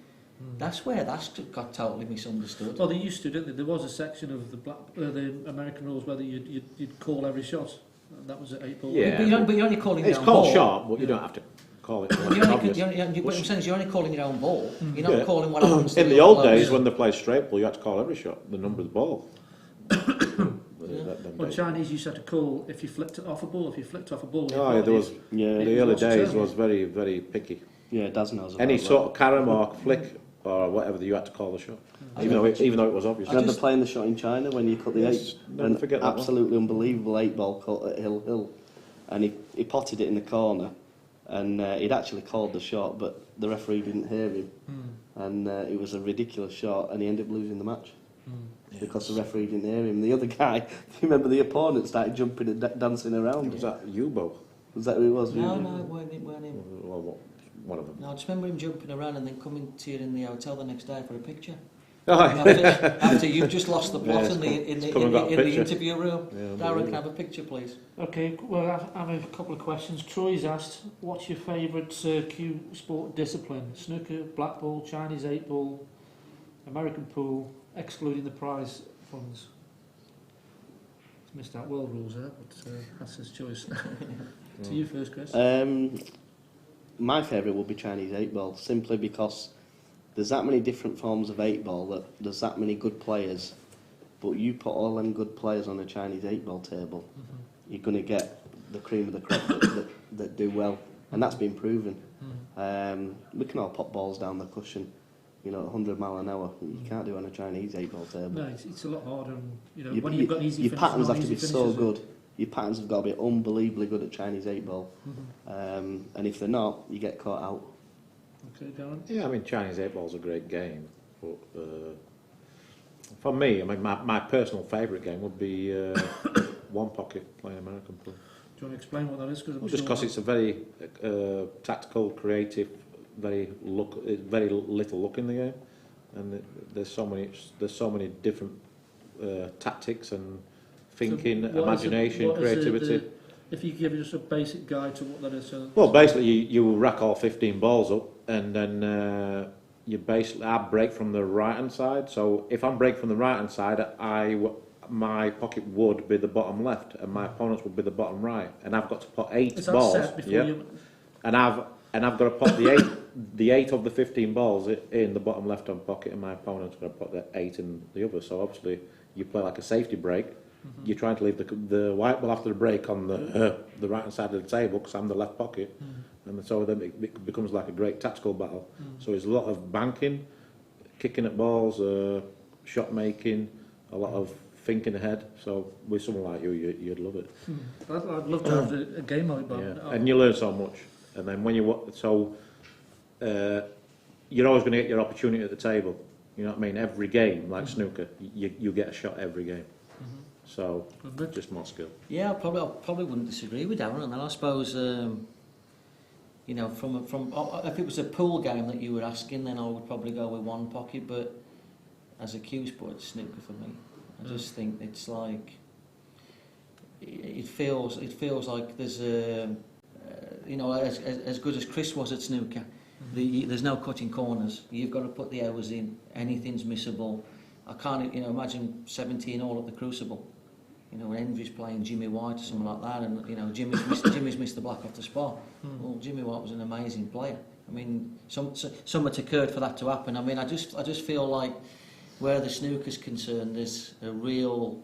That's where that's got totally misunderstood. Well, they used to, didn't they? There was a section of the American rules where you'd call every shot. That was at 8 ball. Yeah. But you're only calling your It's own called ball. shot, but you don't have to call it. You're only, obvious. what I'm saying is you're only calling your own ball. You're not calling what happens to In the other old players. days, when they played straight ball, you had to call every shot the number of the ball. Well, Chinese used to have to call if you flicked it off a ball. If you flicked off a ball, Oh, yeah, there was. Yeah, The early lost a days turn. was very, very picky. yeah, Daz knows about Any that. sort of carom or flick or whatever, you had to call the shot, even though it was obvious. Do you remember playing the shot in China when you cut the Yes, eight? never An forget that one. absolutely unbelievable 8-ball cut at Hill. And he potted it in the corner, and he'd actually called the shot, but the referee didn't hear him. And it was a ridiculous shot, and he ended up losing the match. Because the referee didn't hear him. The other guy, do you remember the opponent started jumping and dancing around? Was that Yubo? Was that who it was? No, it weren't him. Well, one of them. No, I just remember him jumping around and then coming to you in the hotel the next day for a picture. Oh, After you've just lost the plot Yeah, in come and got a the picture. interview room. Yeah, Darren, unbelievable. can I have a picture, please? Okay, well, I have a couple of questions. Troy's asked, what's your favourite Q sport discipline? Snooker, black ball, Chinese 8 ball, American pool, excluding the prize funds. He's missed out world rules there, but that's his choice. To you first, Chris. My favourite would be Chinese 8-ball, simply because there's that many different forms of 8-ball, that there's that many good players, but you put all them good players on a Chinese 8-ball table, you're going to get the cream of the crop that do well, and that's been proven. We can all pop balls down the cushion, you know, at 100 mile an hour. You can't do it on a Chinese 8-ball table. No, it's a lot harder, and you know, Your- when you've got easy your finishes patterns and have to be easy so finishes, good. Your patterns have got to be unbelievably good at Chinese 8-ball. And if they're not, you get caught out. Okay, Darren. Yeah, I mean, Chinese 8-ball's a great game, but for me, I mean, my personal favourite game would be one pocket playing American pool. Do you want to explain what that is? Well, just because it's a very tactical, creative, very little look in the game, and there's so many different tactics and thinking, imagination, creativity. If you give us a basic guide to what that is. Well, basically, you rack all 15 balls up, and then I break from the right hand side. So if I'm breaking from the right hand side, my pocket would be the bottom left, and my opponent's would be the bottom right, and I've got to put 8 Is that balls. set before you? And I've got to put the eight of the 15 balls in the bottom left hand pocket, and my opponent's going to put the 8 in the other. So obviously, you play like a safety break. You're trying to leave the white ball after the break on the right hand side of the table, because I'm the left pocket, and so then it becomes like a great tactical battle. So there's a lot of banking, kicking at balls, shot making, a lot of thinking ahead. So with someone like you'd love it. I'd love to have a game of it, but Yeah. And you learn so much. And then when you're always going to get your opportunity at the table. You know what I mean? Every game, like snooker, you get a shot every game. So just more skill. Yeah, I probably wouldn't disagree with Darren. And then I suppose, you know, from if it was a pool game that you were asking, then I would probably go with one pocket. But as a cue sport, it's snooker for me. I just think it's like it feels like there's a you know, as good as Chris was at snooker, there's no cutting corners. You've got to put the hours in. Anything's missable. I can't, you know, imagine 17 all at the Crucible. You know, when Envy's playing Jimmy White or something like that, and you know, Jimmy's missed the black off the spot. Well, Jimmy White was an amazing player. I mean, so much occurred for that to happen. I mean, I just feel like where the snooker's concerned, there's a real.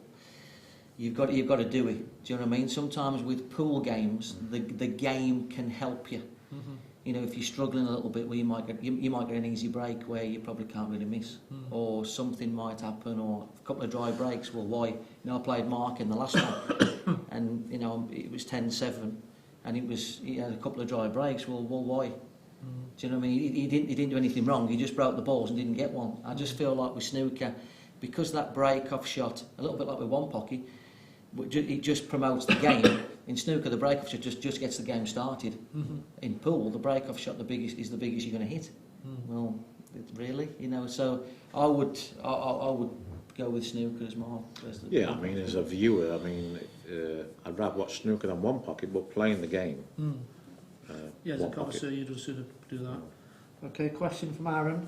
You've got to do it. Do you know what I mean? Sometimes with pool games, the game can help you. You know, if you're struggling a little bit, well, you might get an easy break where you probably can't really miss, or something might happen, or a couple of dry breaks. Well, why? You know, I played Mark in the last one, and you know it was 10-7, and he had a couple of dry breaks. Well, why? Do you know what I mean? He didn't do anything wrong. He just broke the balls and didn't get one. I just feel like with snooker, because that break-off shot, a little bit like with one pocket, it just promotes the game. In snooker, the break-off shot just gets the game started. In pool, the break-off shot is the biggest you're going to hit. Well, really, you know. So I would go with snooker as my. Yeah, I mean, as a viewer, I mean, I'd rather watch snooker than one pocket, but playing the game. Yeah, as a connoisseur, you'd sooner do that. Okay, question from Aaron.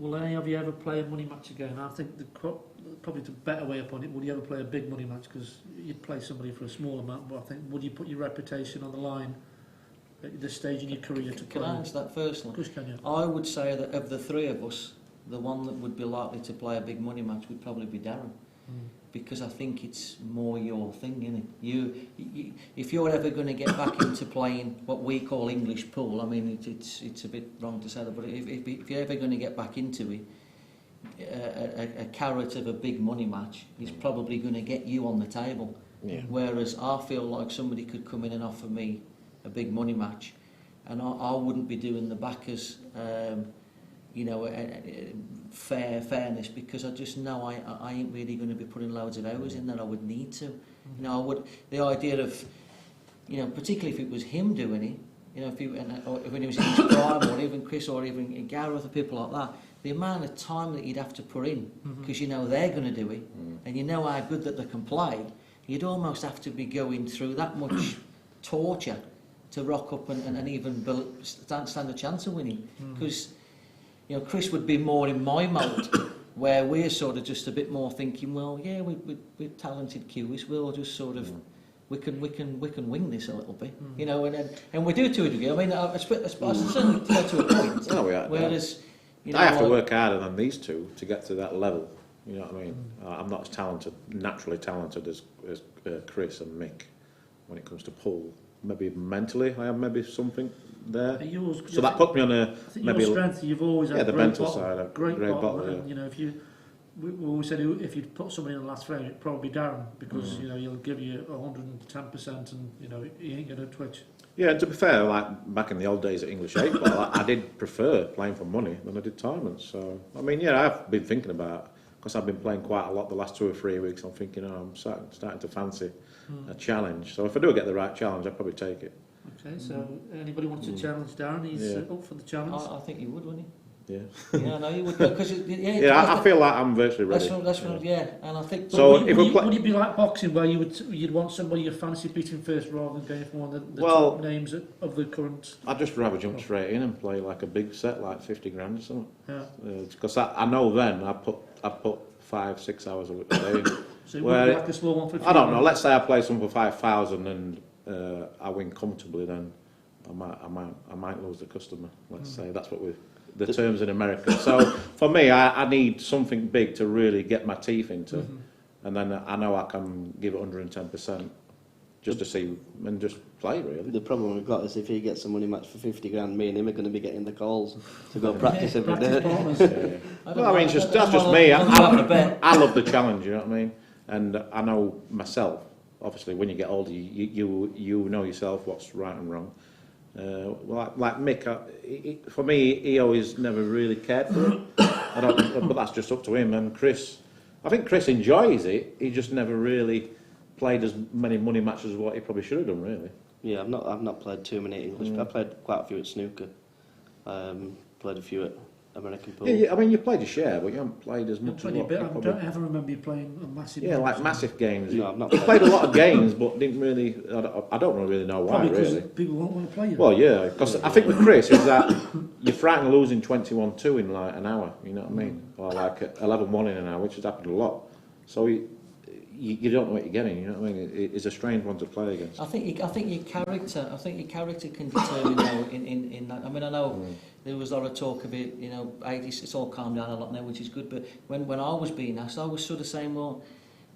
Will any of you ever play a money match again? I think probably the better way upon it, would you ever play a big money match? Because you'd play somebody for a small amount, but I think, would you put your reputation on the line at this stage in your career to Can play? I answer that firstly? Of course can you. I would say that of the three of us, the one that would be likely to play a big money match would probably be Darren. Because I think it's more your thing, isn't it? You if you're ever going to get back into playing what we call English pool, I mean, it's a bit wrong to say that, but if you're ever going to get back into it, a carrot of a big money match is probably going to get you on the table. Yeah. Whereas I feel like somebody could come in and offer me a big money match, and I wouldn't be doing the backers, fairness, because I just know I ain't really going to be putting loads of hours in that I would need to. The idea of, particularly if it was him doing it, or when he was in his prime, or even Chris, or even Gareth, or people like that, the amount of time that you'd have to put in, because they're going to do it, and you know how good that they can play, you'd almost have to be going through that much torture to rock up and even stand a chance of winning. Because Chris would be more in my mode, where we're sort of just a bit more thinking, well, yeah, we're talented Kiwis, we'll just sort of we can wing this a little bit, and we do to a degree. I mean, I certainly get to a point. No, we are, whereas, I have to work harder than these two to get to that level. You know what I mean? I'm not as naturally talented as Chris and Mick when it comes to pool. Maybe mentally, I have maybe something there. So that put me on a maybe your strength. You've always had the great mental bottle, side. A great bottle. yeah. And, we always said if you'd put somebody in the last frame, it'd probably be Darren, because he'll give you 110%, and he ain't going to twitch. Yeah, and to be fair, like back in the old days at English 8 ball, I did prefer playing for money than I did tournaments. So I mean, I've been thinking about, because I've been playing quite a lot the last 2 or 3 weeks. I'm thinking, I'm starting to fancy a challenge. So if I do get the right challenge, I'll probably take it. Okay, so anybody wants to challenge Darren? He's up for the challenge. I think you would, wouldn't he? Yeah. Yeah, no, you would. Because I feel like I'm virtually ready. That's what, and I think. So would it be like boxing, where you'd want somebody you fancy beating first rather than going for one of the top names of the current? I'd just rather jump straight in and play like a big set, like 50 grand or something. Yeah. Because I know then I put 5-6 hours a day. So it would be like a slow one for. I don't know. Let's say I play something for 5,000 and I win comfortably, then I might lose the customer. Let's say that's what the terms in America. So for me, I need something big to really get my teeth into, and then I know I can give it 110% just to see and just play really. The problem we've got is if he gets a money match for 50 grand, me and him are going to be getting the calls to go practice every day. Well, I mean, that's just me. I love the challenge. You know what I mean? And I know myself. Obviously, when you get older, you know yourself what's right and wrong. Like Mick, for me, he always never really cared for it. But that's just up to him. And Chris, I think Chris enjoys it. He just never really played as many money matches as what he probably should have done, really. Yeah, I've not played too many English. I played quite a few at snooker. Played a few at American pool. Yeah, I mean, you played your share, but you haven't played as much as what I don't ever remember you playing a massive. Yeah, like massive games. No, I've not played a lot of games, but didn't really. I don't really know why. Probably because really, people won't want to play you. Well, yeah, because I think with Chris is that you're frightened of losing 21-2 in like an hour. You know what I mean? Or like 11-1 in an hour, which has happened a lot. So you don't know what you're getting. You know what I mean? It's a strange one to play against. I think your character can determine in that. I mean, I know there was a lot of talk of it. It's all calmed down a lot now, which is good. But when I was being asked, I was sort of saying, well,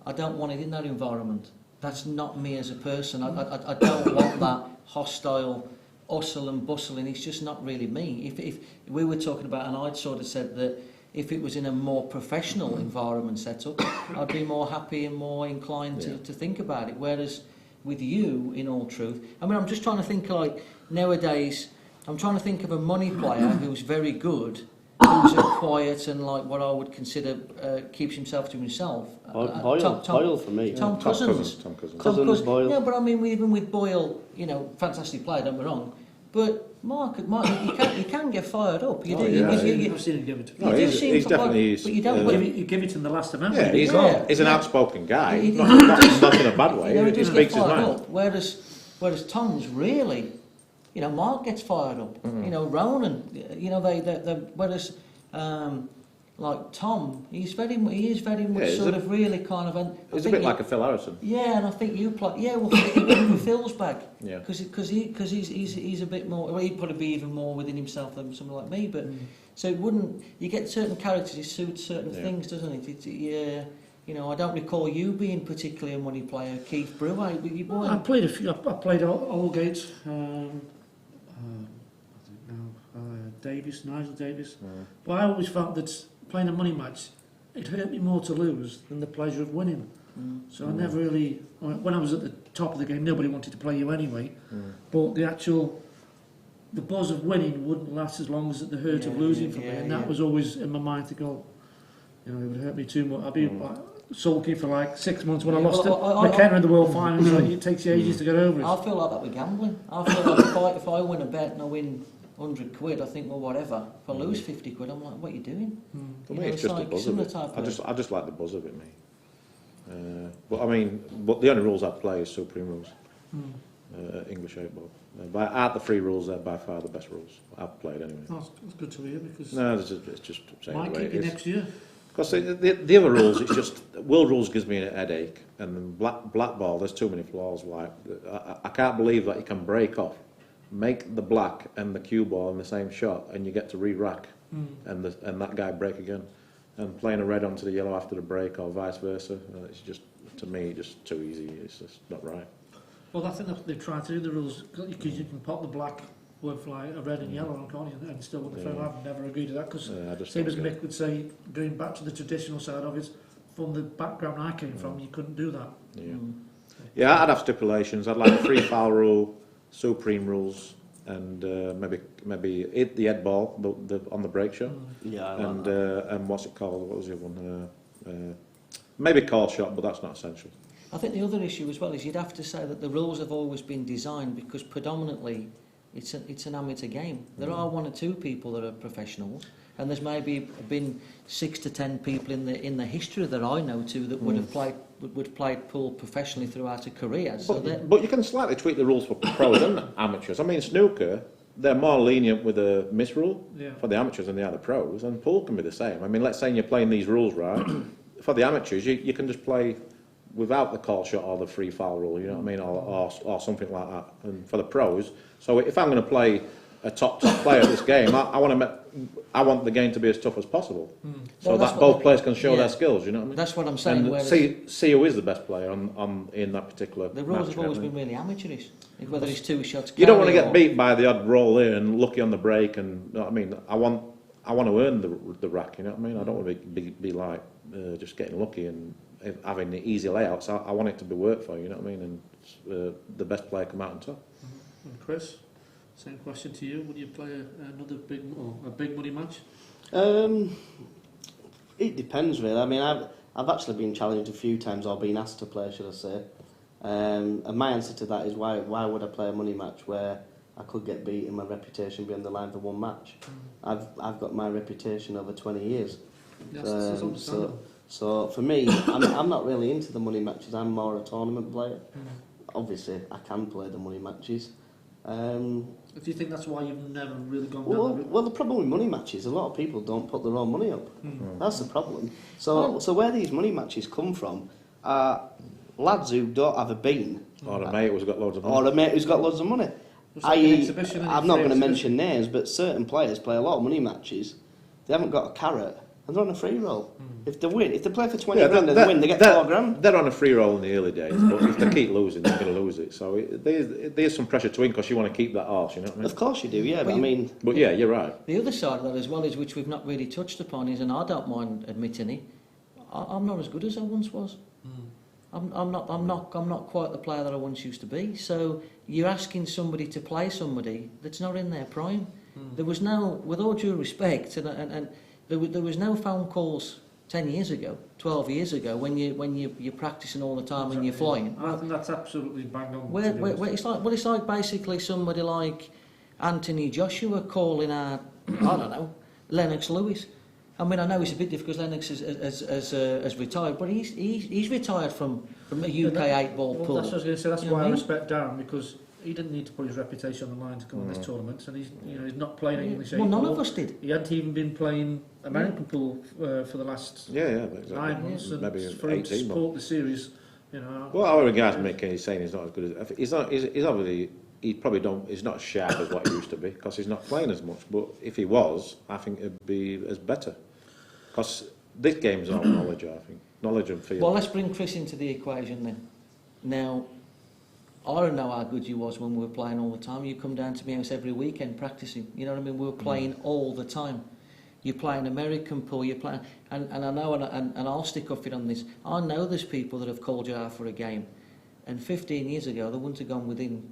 I don't want it in that environment. That's not me as a person. I don't want that hostile hustle and bustle, and it's just not really me. If we were talking about, and I'd sort of said that if it was in a more professional environment set up, I'd be more happy and more inclined to think about it. Whereas with you, in all truth, I mean, I'm just trying to think like nowadays, I'm trying to think of a money player who's very good, who's a quiet and like what I would consider keeps himself to himself. Boyle for me. Tom Cousins. Cousins, Boyle. Yeah, but I mean, even with Boyle, fantastic player, don't get me wrong. But Mark, you can get fired up. You do. I've seen him give it. He's definitely. But you don't. You give it in the last event. Yeah, he's an outspoken guy. Not in a bad way. He speaks his mind. Whereas Tom's really, Mark gets fired up. Ronan, whereas Like Tom, he is very much he's sort of really kind of. And He's a bit like a Phil Harrison. Yeah, and I think you play. Yeah, well, for Phil's bag. Yeah. Because he's a bit more. Well, he'd probably be even more within himself than someone like me. But so it wouldn't. You get certain characters. It suits certain things, doesn't it? Yeah. You know, I don't recall you being particularly a money player, Keith Brewer. I played a few. I played Aldgate. Nigel Davis. But I always felt that playing a money match, it hurt me more to lose than the pleasure of winning. So I never really, when I was at the top of the game, nobody wanted to play you anyway. But the buzz of winning wouldn't last as long as the hurt of losing for me, and that was always in my mind to go, you know, it would hurt me too much. I'd be sulking for like 6 months when I lost McKenna in the World Finals. Like, it takes you ages to get over it. I feel like that with gambling. I feel like if I win a bet and I win 100 quid, I think, well, whatever. If I lose 50 quid, I'm like, what are you doing? For me, it's just the buzz of it. I just like the buzz of it, mate. But I mean, the only rules I play is Supreme rules, English 8-ball. Out the 3 rules, they're by far the best rules I've played anyway. That's good to hear because it's just saying might the way keep it you is. next year. Because the other rules, it's just world rules gives me a headache, and then black ball, there's too many flaws. Like I can't believe that you can break off, make the black and the cue ball in the same shot, and you get to re-rack, and that guy break again, and playing a red onto the yellow after the break or vice versa. It's just, to me, just too easy. It's just not right. Well, I think that they've tried to do the rules because you can pop the black with like a red and yellow on, can't you? And still with the throw. I've never agreed to that because same as Mick would say, going back to the traditional side of it, from the background I came from, you couldn't do that. Yeah, I'd have stipulations. I'd like a 3 foul rule, Supreme rules, and maybe the head ball on the break shot. And what's it called? What was the other one? Maybe call shot, but that's not essential. I think the other issue as well is you'd have to say that the rules have always been designed because predominantly it's an amateur game. There are 1 or 2 people that are professionals, and there's maybe been 6 to 10 people in the history that I know to that would have played pool professionally throughout a career. But you can slightly tweak the rules for pros and amateurs. I mean, snooker, they're more lenient with a miss rule for the amateurs than they are the pros, and pool can be the same. I mean, let's say you're playing these rules right. For the amateurs, you can just play without the call shot or the 3 foul rule, you know what I mean, or something like that. And for the pros, so if I'm going to play a top player at this game, I want the game to be as tough as possible, so that both players can show their skills. You know what I mean? That's what I'm saying. And see who is the best player in that particular. The rules match, have always been really amateurish. Whether it's 2 shots, you don't want to get beat by the odd roll in and lucky on the break. And you know what I mean, I want to earn the rack. You know what I mean? I don't want to be like just getting lucky and having the easy layouts. I want it to be work for you. You know what I mean? And the best player come out on top. And Chris, same question to you. Would you play another big money match? It depends really. I mean, I've actually been challenged a few times, or been asked to play, should I say. And my answer to that is why would I play a money match where I could get beat and my reputation be on the line for 1 match? I've got my reputation over 20 years. Yes, that's understandable. So for me, I'm not really into the money matches. I'm more a tournament player. Obviously, I can play the money matches. Do you think that's why you've never really gone down that route? Well, the problem with money matches, a lot of people don't put their own money up. That's the problem. So where these money matches come from are lads who don't have a bean. Or a mate who's got loads of money. Or a mate who's got loads of money. I'm not going to mention names, but certain players play a lot of money matches. They haven't got a carrot, and they're on a free roll. If they play for 20 grand and they win, they get 4 grand. They're on a free roll in the early days, but if they keep losing, they're going to lose it. So there's some pressure to win because you want to keep that arse, you know what I mean? Of course you do, yeah. But yeah, you're right. The other side of that as well is, which we've not really touched upon, is, and I don't mind admitting it, I'm not as good as I once was. I'm not quite the player that I once used to be. So you're asking somebody to play somebody that's not in their prime. There was no, with all due respect, and there was no phone calls 10 years ago, 12 years ago, when you're practicing all the time and you're flying. I think that's absolutely bang on. Where it's like basically somebody like Anthony Joshua calling out, I don't know, Lennox Lewis. I mean, I know it's a bit difficult because Lennox has retired, but he's retired from a UK 8-ball pool. That's what I was going to say. That's why I respect Darren, because he didn't need to put his reputation on the line to come on this tournament, and he's not playing English Well, A none pool. of us did. He hadn't even been playing American pool for the last Exactly. 9 months, and Maybe for him to 18 support the series, Well, I regard Mick, he's saying he's not as good as... He's obviously... He's not as sharp as what he used to be, because he's not playing as much, but if he was, I think it'd be as better. Because this game's all knowledge, I think. Knowledge and feel. Well, let's bring Chris into the equation then. Now, I don't know how good you was when we were playing all the time. You come down to my house every weekend practicing. You know what I mean? We were playing all the time. You're playing American pool, you're playing... And I know, and I'll stick up it on this, I know there's people that have called you out for a game, and 15 years ago they wouldn't have gone within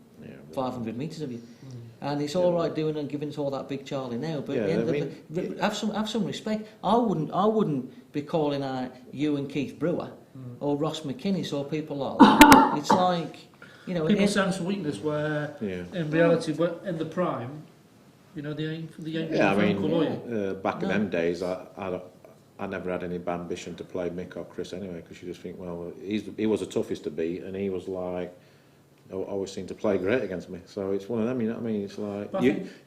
500 metres of you. And it's all right doing and giving us all that big Charlie now, but have some respect. I wouldn't be calling out you and Keith Brewer or Ross McInnes or people like that. It's like, you know, people sense weakness where in reality, in the prime, you know, they ain't back in them days, I never had any ambition to play Mick or Chris anyway, because you just think, well, he was the toughest to beat, and he was like, always seemed to play great against me. So it's one of them, you know what I mean? It's like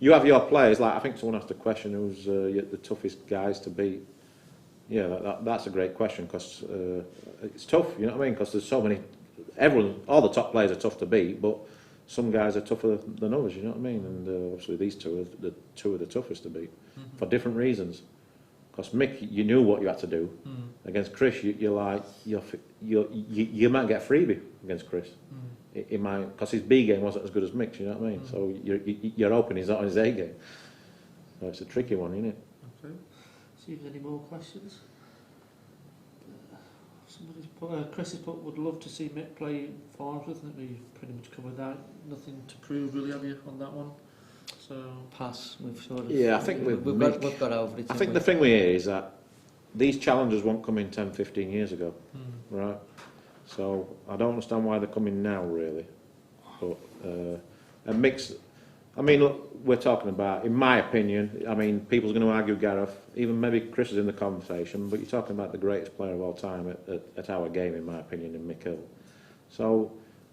you have your players. Like I think someone asked the question, who's the toughest guys to beat? Yeah, that's a great question, because it's tough. You know what I mean? Because there's so many. All the top players are tough to beat, but some guys are tougher than others. You know what I mean? And obviously these two are the toughest to beat for different reasons. Because Mick, you knew what you had to do. Against Chris, you might get a freebie against Chris. It might, because his B game wasn't as good as Mick's, you know what I mean? So you're hoping he's not on his A game. So it's a tricky one, isn't it? Okay. See if there's any more questions. Chris has put, would love to see Mick play Farnsworth. I think we've pretty much covered that. Nothing to prove really, have you, on that one? So pass. We've sort of. Yeah, I think we've got over it. I think the thing we hear is that these challenges won't come in 10, 15 years ago, right? So I don't understand why they're coming now, really. But and Mick's, I mean, look, we're talking about, in my opinion, I mean, people's going to argue Gareth, even maybe Chris is in the conversation, but you're talking about the greatest player of all time at our game, in my opinion, in Mick Hill. So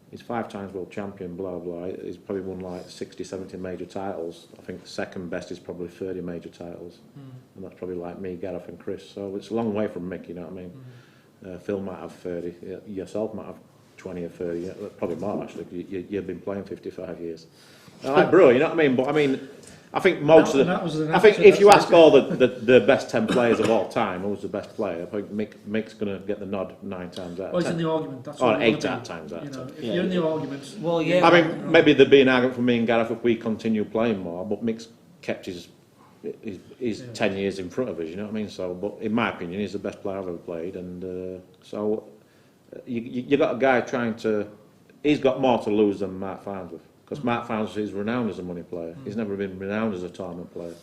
he's 5 times world champion, blah, blah. He's probably won like 60, 70 major titles. I think the second best is probably 30 major titles. And that's probably like me, Gareth and Chris. So it's a long way from Mick, you know what I mean? Phil might have 30, yourself might have 20 or 30, probably more actually. You've been playing 55 years. Like bro, you know what I mean? But I mean, I think most of the... I think if you ask all the best 10 players of all time, who's the best player, I think Mick's going to get the nod 9 times out of 10. Well, it's in the argument. That's or 8 times out of 10. If you're in the argument... Well, yeah. I mean, maybe there'd be an argument for me and Gareth if we continue playing more, but Mick's kept his 10 years in front of us, you know what I mean? So, but in my opinion, he's the best player I've ever played, and so you got a guy trying to... He's got more to lose than Mark Farnsworth, because Mark Farnsworth is renowned as a money player. He's never been renowned as a tournament player.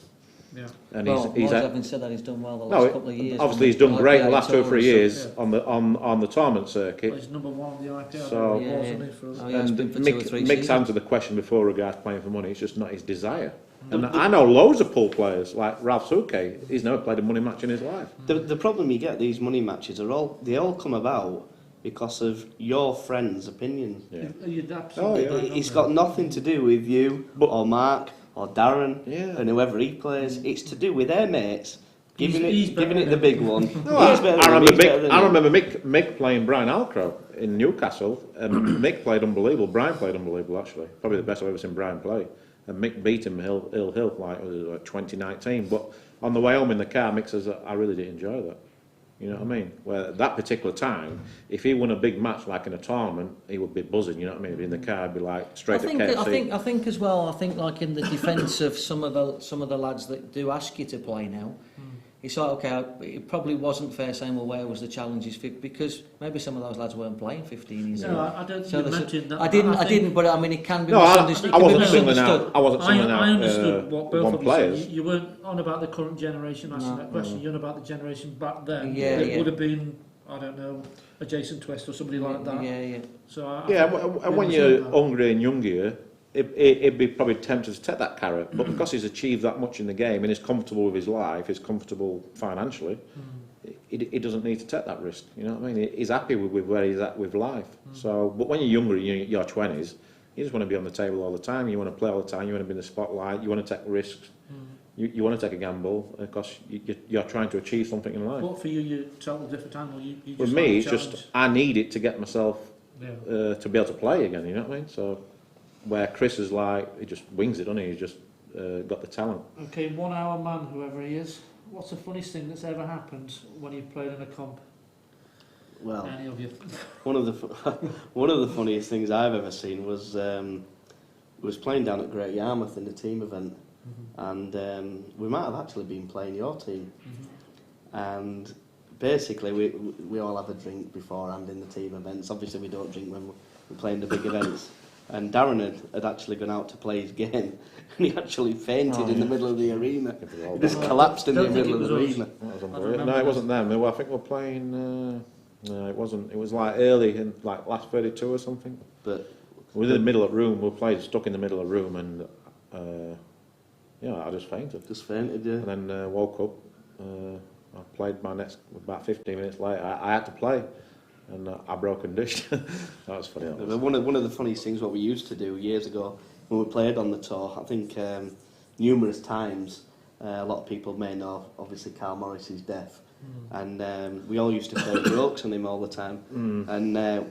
Yeah. And he's having said that, he's done well the last couple of years. Obviously, he's done great the last 2 or 3 years on the tournament circuit. Well, he's number 1 on the IPL. So, and Mick's answered the question before regards playing for money. It's just not his desire. And I know loads of pool players like Ralph Souquet. He's never played a money match in his life. The problem you get, these money matches they all come about because of your friend's opinion. It's got nothing to do with you or Mark or Darren and whoever he plays. It's to do with their mates giving it the big one. I remember Mick playing Brian Alcrow in Newcastle, and Mick played unbelievable. Brian played unbelievable, actually. Probably the best I've ever seen Brian play. And Mick beat him Hill like 2019. But on the way home in the car, Mick says, I really did enjoy that. You know what I mean? Where at that particular time, if he won a big match like in a tournament, he would be buzzing. You know what I mean? He'd be in the car, he'd be like straight to KFC. I think as well. I think like in the defence of some of the lads that do ask you to play now, it's like, okay, it probably wasn't fair saying, well, where was the challenges fit, because maybe some of those lads weren't playing 15 years ago. No, I don't think you mentioned that. I didn't, but I mean, it can be misunderstood. I wasn't singling out. I understood what both of you players. said. You weren't on about the current generation asking that question. You're on about the generation back then. Yeah, it would have been, I don't know, a Jason Twist or somebody like that. Yeah. So and when you're hungry and younger, it'd be probably tempted to take that carrot, but because he's achieved that much in the game and he's comfortable with his life, he's comfortable financially, he doesn't need to take that risk. You know what I mean? He's happy with where he's at with life. So, but when you're younger, you're 20s, You just want to be on the table all the time. You want to play all the time. You want to be in the spotlight. You want to take risks. You want to take a gamble because you're trying to achieve something in life. But for you, you're a totally different animal. You just With like me, a it's challenge. just I need it to get myself Yeah. to be able to play again. You know what I mean? So where Chris is like, he just wings it, doesn't he? He's just got the talent. Okay, 1 hour man, whoever he is. What's the funniest thing that's ever happened when you've played in a comp? Well, Any of you? one of the one of the funniest things I've ever seen was playing down at Great Yarmouth in the team event, and we might have actually been playing your team, and basically we all have a drink beforehand in the team events. Obviously we don't drink when we're playing the big events, and Darren had actually gone out to play his game, and he actually fainted in the middle of the arena. He just collapsed in the Don't think middle it of the was us. arena. That was I unbelievable. remember No, it that. wasn't them. Well, I think we were playing. No, it wasn't. It was like early in like last 32 or something. But We were in the middle of the room. We played stuck in the middle of the room, and I just fainted. just fainted, yeah. And then woke up. I played my next about 15 minutes later. I had to play, and I broke and dished. That was funny. That was. One of the funniest things what we used to do years ago when we played on the tour, I think numerous times, a lot of people may know, obviously Carl Morris is deaf, and we all used to play jokes on him all the time, and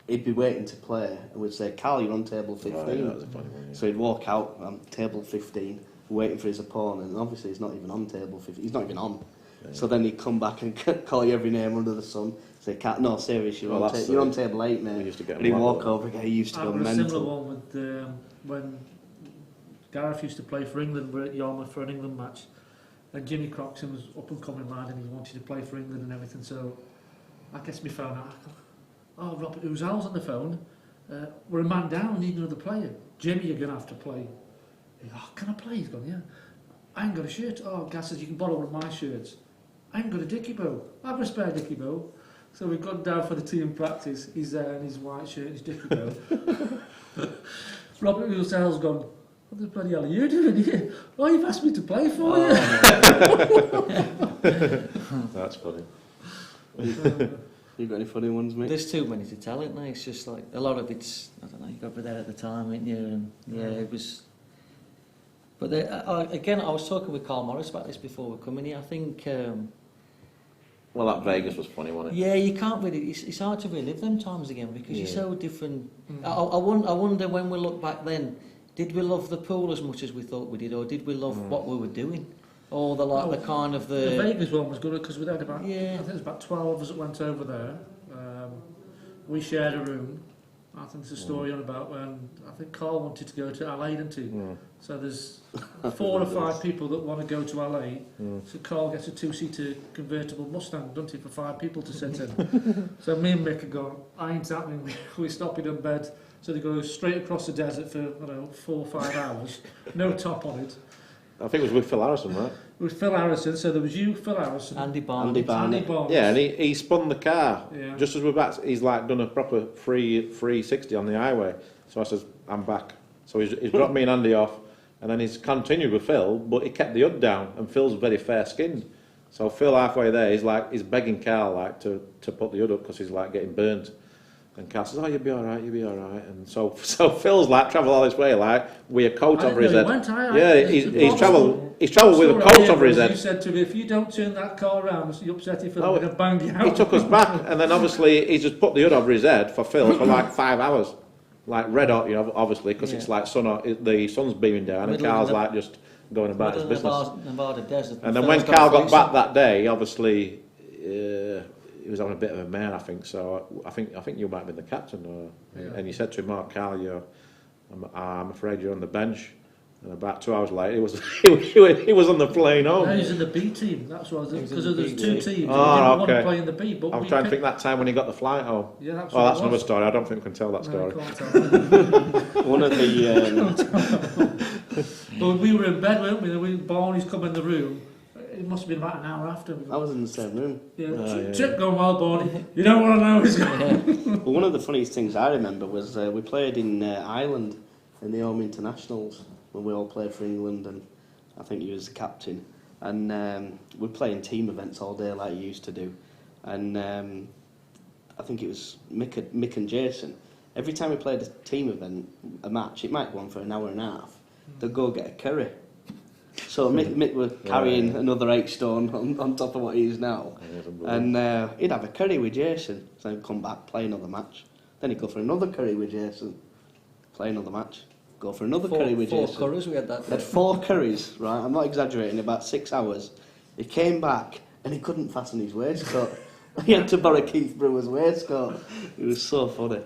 he'd be waiting to play, and we'd say, Carl, you're on table 15. Oh, yeah, that was a funny one. Yeah. So he'd walk out on table 15, waiting for his opponent, and obviously he's not even on table 15, he's not even on. Yeah. So then he'd come back and call you every name under the sun, say, no, serious, you're, Well, on, that's you're on silly. table 8, mate. We used to get And he'd him walk locked over again, he used to I've go got a similar mental. one with when Gareth used to play for England. We're at Yarmouth for an England match, and Jimmy Croxon was up and coming lad, and he wanted to play for England and everything. So I guess my phone out. Oh, Robert Uzal's on the phone. We're a man down. We need another player. Jimmy, you're gonna have to play. He goes, oh, can I play? He's gone, yeah. I ain't got a shirt. Oh, Gas says you can borrow one of my shirts. I ain't got a dicky bow. I've got a spare dicky bow. So we've gone down for the team practice. He's there in his white shirt and his dicky bow. Robert Russell's gone, what the bloody hell are you doing here? Oh, you've asked me to play for you. That's funny. You got any funny ones, mate? There's too many to tell, isn't there? It's just like a lot of it's, I don't know, you got to be there at the time, ain't you? And yeah, it was. But again, I was talking with Carl Morris about this before we come in here. I think, Well, that Vegas was funny, wasn't it? yeah, you can't really. It's hard to relive them times again because you're Yeah. so different. I wonder when we look back then, did we love the pool as much as we thought we did, or did we love what we were doing, or the kind of The Vegas one was good because we had about, Yeah. I think it was about 12 of us that went over there. We shared a room. I think there's a story on about when I think Carl wanted to go to LA, didn't he? So there's 4 or 5 people that want to go to LA. So Carl gets a 2-seater convertible Mustang, doesn't he, for 5 people to sit in. So me and Mick are going, I ain't happening. We stop in bed. So they go straight across the desert for 4 or 5 hours, no top on it. I think it was with Phil Harrison, right? It was Phil Harrison, so there was you, Phil Harrison, Andy Barnes. Andy Barnes. Andy Barnes. Yeah, and he spun the car Yeah. just as we're back. He's like done a proper 360 on the highway. So I says, I'm back. So he's dropped me and Andy off, and then he's continued with Phil, but he kept the hood down, and Phil's very fair-skinned. So Phil halfway there, he's begging Carl like to put the hood up because he's like getting burnt. And Carl says, oh, you'll be all right, you'll be all right. And so Phil's like travelled all this way like with a coat over his head. He's travelled with a coat over his head. You said to me, if you don't turn that car around, you upset you, Phil, I'm going to bang you out. He took us back, and then obviously he just put the hood over his head for Phil for like 5 hours, like red hot, obviously, because it's like the sun's beaming down, and Carl's like just going about his business. Nevada desert. And then when Carl got back that day, obviously he was having a bit of a mare, I think. So I think you might have been the captain, and you said to him, "Mark, Carl, I'm afraid you're on the bench." And about 2 hours later, he was on the plane home. No, he's in the B team. That's what I was because there's 2 teams. Oh, he didn't want to okay. play in the B. But I'm we trying to picked- think that time when he got the flight home. Yeah, that's Oh, what that's it another was. story. I don't think we can tell that No, story. I can't tell. One of the But we were in bed, weren't we? Barney's come in the room. It must have been about an hour after. I was in the same room. Yeah, Chip going well, Barney. You don't want to know who's going. But one of the funniest things I remember was we played in Ireland in the Home Internationals when we all played for England, and I think he was the captain. And we're playing team events all day like you used to do. And I think it was Mick and Jason. every time we played a team event, a match, it might go on for an hour and a half. They'd go get a curry. So Mick was carrying another 8 stone on top of what he is now. And he'd have a curry with Jason. So he'd come back, play another match. Then he'd go for another curry with Jason, play another match. Go for another curry with Jason. 4 curries we had that day. Had 4 curries, right? I'm not exaggerating, about 6 hours. He came back and he couldn't fasten his waistcoat. He had to borrow Keith Brewer's waistcoat. It was so funny.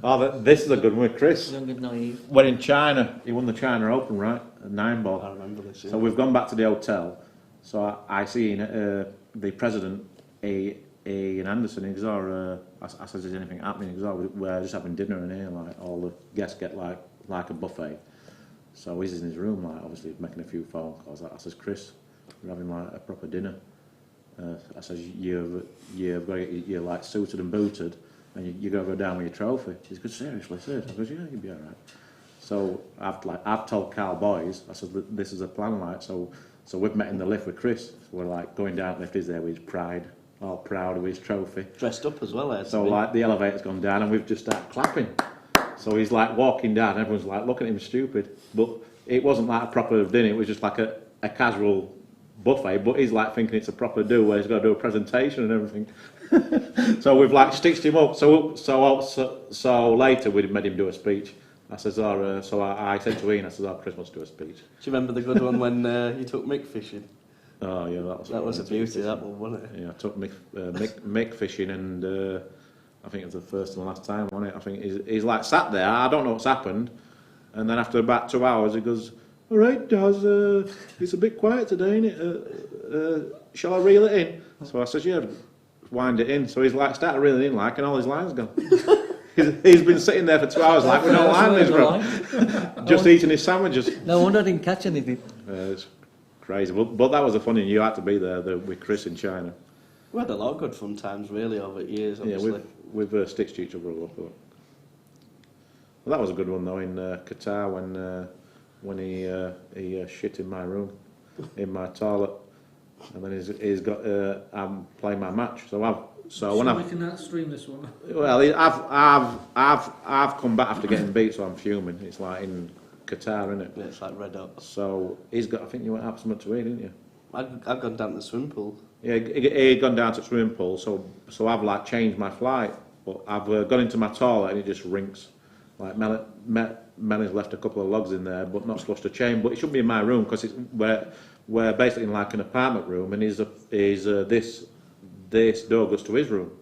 Oh, this is a good one with Chris. Young and naive. We're in China. He won the China Open, right? A 9-ball. I remember this. Yeah. So we've gone back to the hotel. So I see the president, Ian Anderson. He goes, I said, is anything happening? He goes, we're just having dinner in here. Like all the guests get like a buffet. So he's in his room, like obviously making a few phone calls. I says, Chris, we're having like a proper dinner. I says, you've got to get you're like suited and booted, and you got to go down with your trophy. She goes, seriously, sis? I goes, yeah, you'll be all right. So I've told Carl Boys, I said, this is a plan, like so we've met in the lift with Chris. So we're like going down the lift, he's there with his pride, all proud of his trophy. Dressed up as well, eh? So like the elevator's gone down and we've just started clapping. So he's like walking down, everyone's like looking at him stupid. But it wasn't like a proper dinner, it was just like a casual buffet, but he's like thinking it's a proper do where he's got to do a presentation and everything. So we've like stitched him up. So later we made him do a speech. I says, so I said to Ian, I said, Chris wants to do a speech. Do you remember the good one when you took Mick fishing? Oh yeah, that was a beauty. That one, wasn't it? Yeah, I took Mick fishing, and I think it was the first and last time, wasn't it? I think he's like sat there. I don't know what's happened, and then after about 2 hours, he goes, all right, Daz, it's a bit quiet today, isn't it? Shall I reel it in? So I says, yeah, wind it in. So he's like started reeling in, like, and all his lines gone. He's been sitting there for 2 hours, like, with no line in his mouth, just eating his sandwiches. No wonder I didn't catch anything. It's crazy, but that was a funny. You had to be there with Chris in China. We had a lot of good fun times, really, over the years. Obviously. Yeah, we've stitched each other up. Well, that was a good one though in Qatar when he shit in my room, in my toilet, and then he's got I'm playing my match. So when we can stream this one. Well, I've come back after getting beat, so I'm fuming. It's like in Qatar, isn't it? Yeah, it's like red hot. So he's got. I think you went up something to eat, didn't you? I've gone down to the swimming pool. Yeah, he'd gone down to the swimming pool, so I've like changed my flight, but I've gone into my toilet and it just rinks. Like Melly's left a couple of logs in there, but not supposed to change. But it shouldn't be in my room because we're basically in like an apartment room, and this door goes to his room.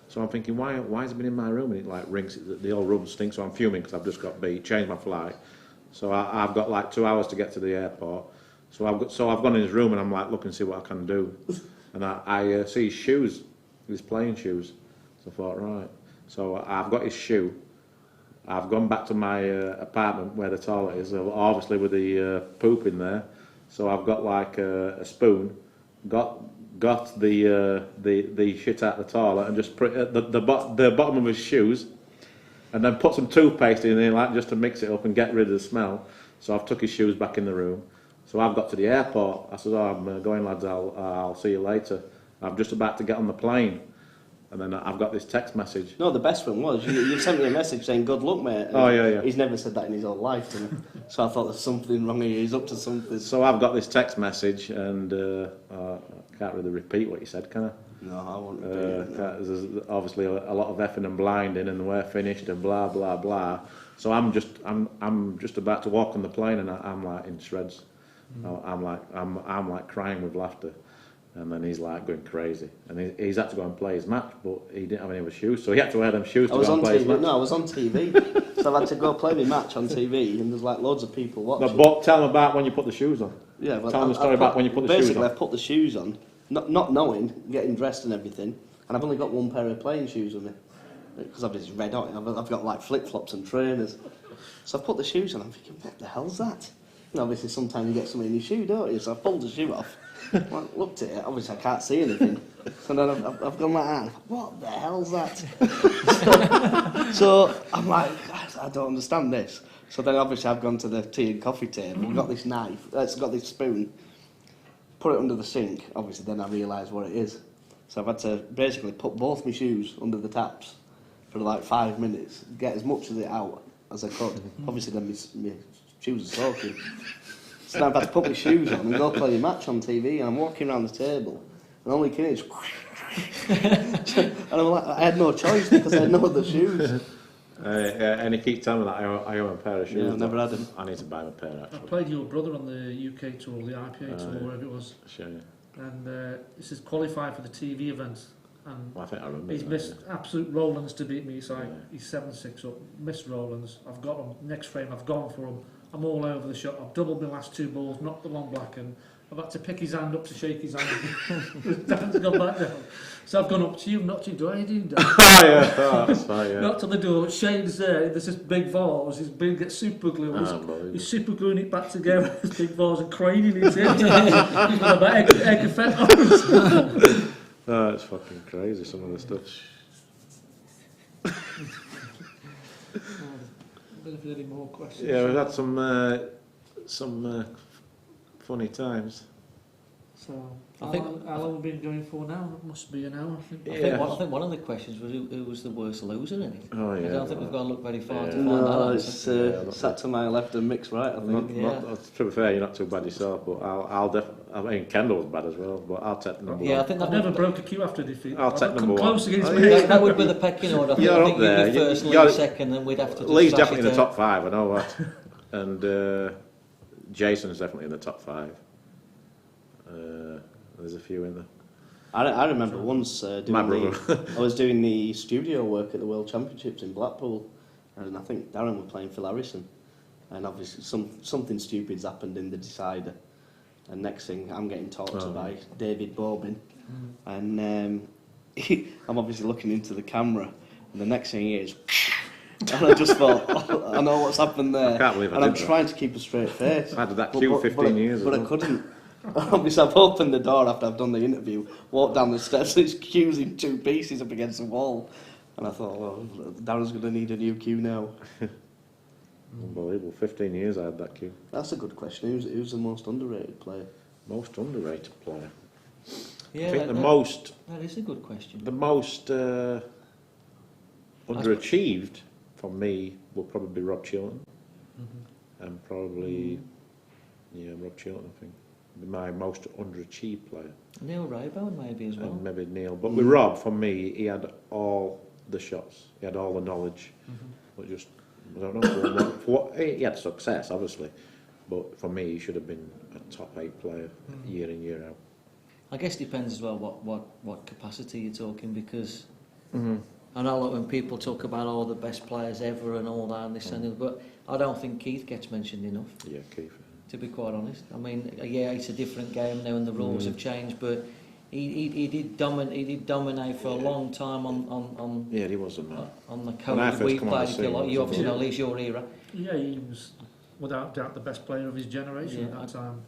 So I'm thinking, why has it been in my room? And it like rinks. The whole room stinks. So I'm fuming because I've just got beat, changed my flight. So I've got like 2 hours to get to the airport. So I've gone in his room and I'm like looking to see what I can do, and I see his shoes, his playing shoes. So I thought, right. So I've got his shoe. I've gone back to my apartment where the toilet is, obviously with the poop in there. So I've got like a spoon, got the shit out of the toilet and just put it at the bottom of his shoes, and then put some toothpaste in there like just to mix it up and get rid of the smell. So I've took his shoes back in the room. So I've got to the airport. I said, I'm going, lads, I'll see you later. I'm just about to get on the plane. And then I've got this text message. No, the best one was, you sent me a message saying, good luck, mate. And yeah. He's never said that in his whole life to me. So I thought there's something wrong here, he's up to something. So I've got this text message, and I can't really repeat what you said, can I? No, I won't repeat it. There's obviously a lot of effing and blinding, and we're finished, and blah, blah, blah. So I'm just about to walk on the plane, and I'm like in shreds. I'm like crying with laughter, and then he's like going crazy, and he's had to go and play his match, but he didn't have any other shoes, so he had to wear them shoes to go and play his match. No, I was on TV, so I had to go play my match on TV, and there's like loads of people watching. No, but tell them about when you put the shoes on. Yeah, well, tell them the story about when you put the shoes on. Basically, I put the shoes on, not knowing, getting dressed and everything, and I've only got one pair of playing shoes with me, because obviously it's red hot. I've got like flip-flops and trainers. So I put the shoes on, I'm thinking, what the hell's that? And obviously sometimes you get something in your shoe, don't you? So I pulled the shoe off, looked at it, obviously I can't see anything. So then I've gone like that, what the hell's that? So I'm like, I don't understand this. So then obviously I've gone to the tea and coffee table, I've got this knife, it's got this spoon, put it under the sink, obviously then I realised what it is. So I've had to basically put both my shoes under the taps, for like 5 minutes, get as much of it out as I could. Obviously, then my shoes are soaking. So now I've had to put my shoes on and go play a match on TV, and I'm walking around the table, and all you can hear is and I'm like, I had no choice because I had no other shoes. And he keeps telling me that I own a pair of shoes. Yeah, I've never had them. I need to buy him a pair I actually. played your brother on the UK tour, the IPA tour, yeah. wherever it was, Sure. and this is qualified for the TV event, and Well, I think I remember. he's that, missed absolute Rollins to beat me. He's like, Yeah. he's 7-6 up, missed Rollins. I've got him next frame. I've gone for him. I'm all over the shot. I've doubled my last 2 balls, knocked the long black, and I've had to pick his hand up to shake his hand. Dan's gone back down. So I've gone up to you, not to you. Do I do Dan? Oh, yeah, oh, that's fine, yeah. Knocked on the door. Shane's there. There's this big vase. He's been get super glue. He's super gluing it back together. This big vase and craning it in. He's got about egg effect on it. Oh, it's fucking crazy, some of the stuff. I don't know if there's any more questions. Yeah, we've had some funny times. So, I think- how long have we been going for now? It must be an hour, I think. I think one of the questions was who was the worst loser in it. Oh, yeah. I don't think we've got to look very far Yeah. to find that No, answer. it's sat to my left and Mick's right, I think. To be fair, you're not too bad yourself, but I mean, Kendall was bad as well, but I'll take number Yeah, I one. think I've that never would, broke a queue after defeat. I'll take I've number come one. close against Oh, me. yeah. that would be the pecking order. I think, You're I up think there. you'd be first, You're- Lee second, and we'd have to just Lee's slash definitely in it the out. top 5, I know that. And Jason's definitely in the top 5. There's a few in there. I remember once My doing brother. I was doing the studio work at the World Championships in Blackpool, and I think Darren was playing Phil Harrison, and obviously something stupid's happened in the decider, and next thing I'm getting talked to by David Bobin, and I'm obviously looking into the camera, and the next thing is, and I just thought, oh, I know what's happened there, I can't believe I and I'm did that. trying to keep a straight face. I did that queue 15 years but ago. I couldn't. Obviously, I've opened the door after I've done the interview, walked down the steps, and it's queues in 2 pieces up against the wall. And I thought, well, Darren's going to need a new queue now. Unbelievable, 15 years I had that queue. That's a good question. Who's the most underrated player? Most underrated player. Yeah, I think that, the most that is a good question. underachieved for me will probably be Rob Chilton. And probably, Rob Chilton, I think. Be my most underachieved player. Neil Rayburn maybe as well. And maybe Neil. But with Rob, for me, he had all the shots. He had all the knowledge. But just, I don't know, for what he had success, obviously. But for me, he should have been a top 8 player year in, year out. I guess it depends as well what capacity you're talking, because I know like when people talk about all the best players ever and all that and this and that, but I don't think Keith gets mentioned enough, Yeah, Keith. to be quite honest. I mean, yeah, it's a different game now and the rules have changed, but he did dominate for a long time on Yeah, he was a man. on the When I code first we come on the played. If you scene, like, you obviously yeah. know Lee's your era. Yeah, he was without doubt the best player of his generation Yeah, at that time.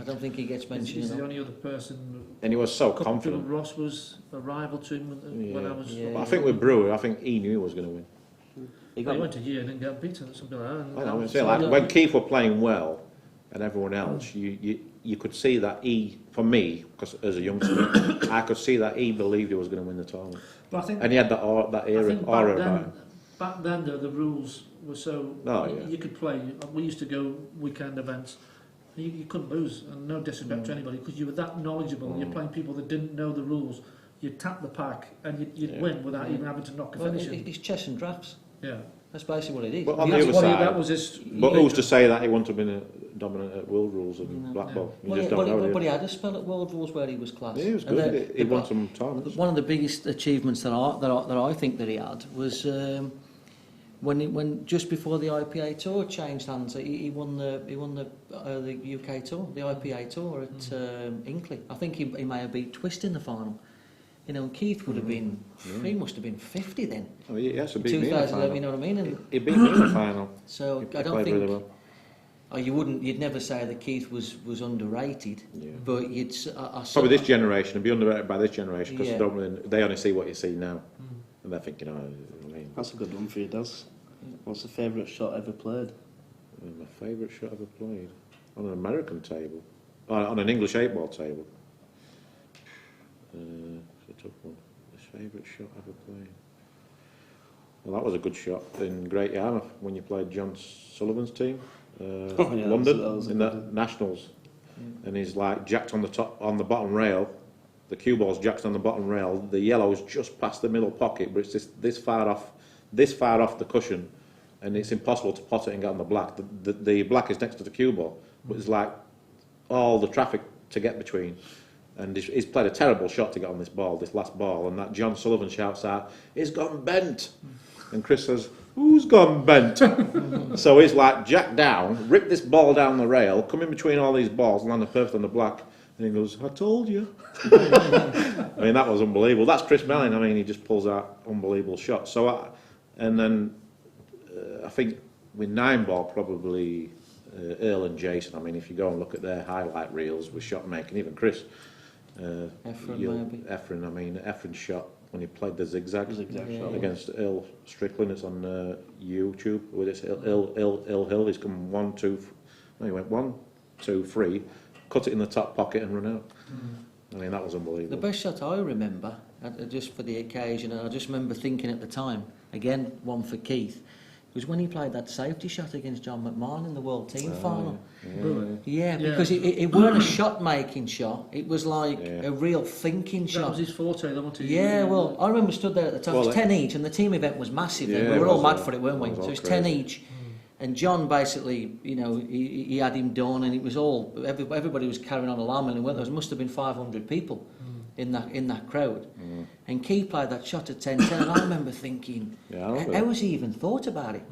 I don't think he gets mentioned He's the enough. only other person. And he was so Couple confident. people, Ross was a rival to him when I was. Yeah. But I think with Brewer, I think he knew he was going to win. He He went a year and didn't get beaten or something like that. I know, it's So, like when Keith were playing well and everyone else, you could see that he, for me, because as a youngster, I could see that he believed he was going to win the tournament. But I think, And he had that I era, think aura about him. back then the rules were so. Oh, yeah. You could play. We used to go weekend events. You couldn't lose, and no disrespect to anybody, because you were that knowledgeable. And you're playing people that didn't know the rules. You'd tap the pack and you'd Yeah. win without even having to knock a Well, finish in. it's chess and drafts. Yeah. That's basically what it is. But on That's the other what side, that was his. but who's to say that he wouldn't have been a dominant at world rules and No. blackball? You Well, just yeah, don't know. but do he had a spell at World Rules where he was class. you? Yeah, he was And good. He won but some tournaments. one of the biggest achievements that I think that he had was when just before the IPA tour changed hands, he won the UK tour, the IPA tour at Inkley. I think he may have beat Twist in the final. You know, and Keith would have been, he must have been 50 then. Oh, yes, he beat me in the 2011, you final. know what I mean? And He beat me in the final. so He I don't played think, really well. you'd never say that Keith was underrated, Yeah. but you'd, Probably this generation, and be underrated by this generation, because Yeah. they only see what you see now. And they're thinking, I mean, That's a good one for you, Daz. What's the favourite shot ever played? my favourite shot ever played on an American table, on an English 8-ball table. It's a tough one. My favourite shot ever played. Well, that was a good shot in Great Yarmouth when you played John Sullivan's team, Oh, yeah, London, that was a in good the one. Nationals, and he's like jacked on the bottom rail. The cue ball's jacked on the bottom rail. The yellow's just past the middle pocket, but it's this far off the cushion, and it's impossible to pot it and get on the black. The black is next to the cue ball, but it's like all the traffic to get between. And he's played a terrible shot to get on this last ball, and that John Sullivan shouts out, "It's gone bent." And Chris says, "Who's gone bent?" So he's like jacked down, ripped this ball down the rail, come in between all these balls, landed perfect on the black, and he goes, "I told you." I mean, that was unbelievable. That's Chris Melling. I mean, he just pulls out unbelievable shots. So, and then I think with 9-ball, probably Earl and Jason. I mean, if you go and look at their highlight reels with shot making, even Chris. Efren, I mean, Efren's shot when he played the zigzag Shot. against Earl Strickland. It's on YouTube. With it's Earl Hill. He's come 1, 2. No, he went 1, 2, 3. Cut it in the top pocket and run out. I mean, that was unbelievable. The best shot I remember, just for the occasion, and I just remember thinking at the time, again, one for Keith, was when he played that safety shot against John McMahon in the World Team Final. Yeah, because it weren't a shot-making shot. It was like a real thinking shot. That was his forte, though, wasn't it? Yeah, well, I remember stood there at the time. It was 10 each, and the team event was massive. Yeah, we were all mad it for it, weren't we? was So all it was 10 crazy. each. And John basically, you know, he had him done, and it was all everybody was carrying on alarmingly well. There must have been 500 people in that crowd. And Keith played that shot at 10-10, and I remember thinking, how was he even thought about it?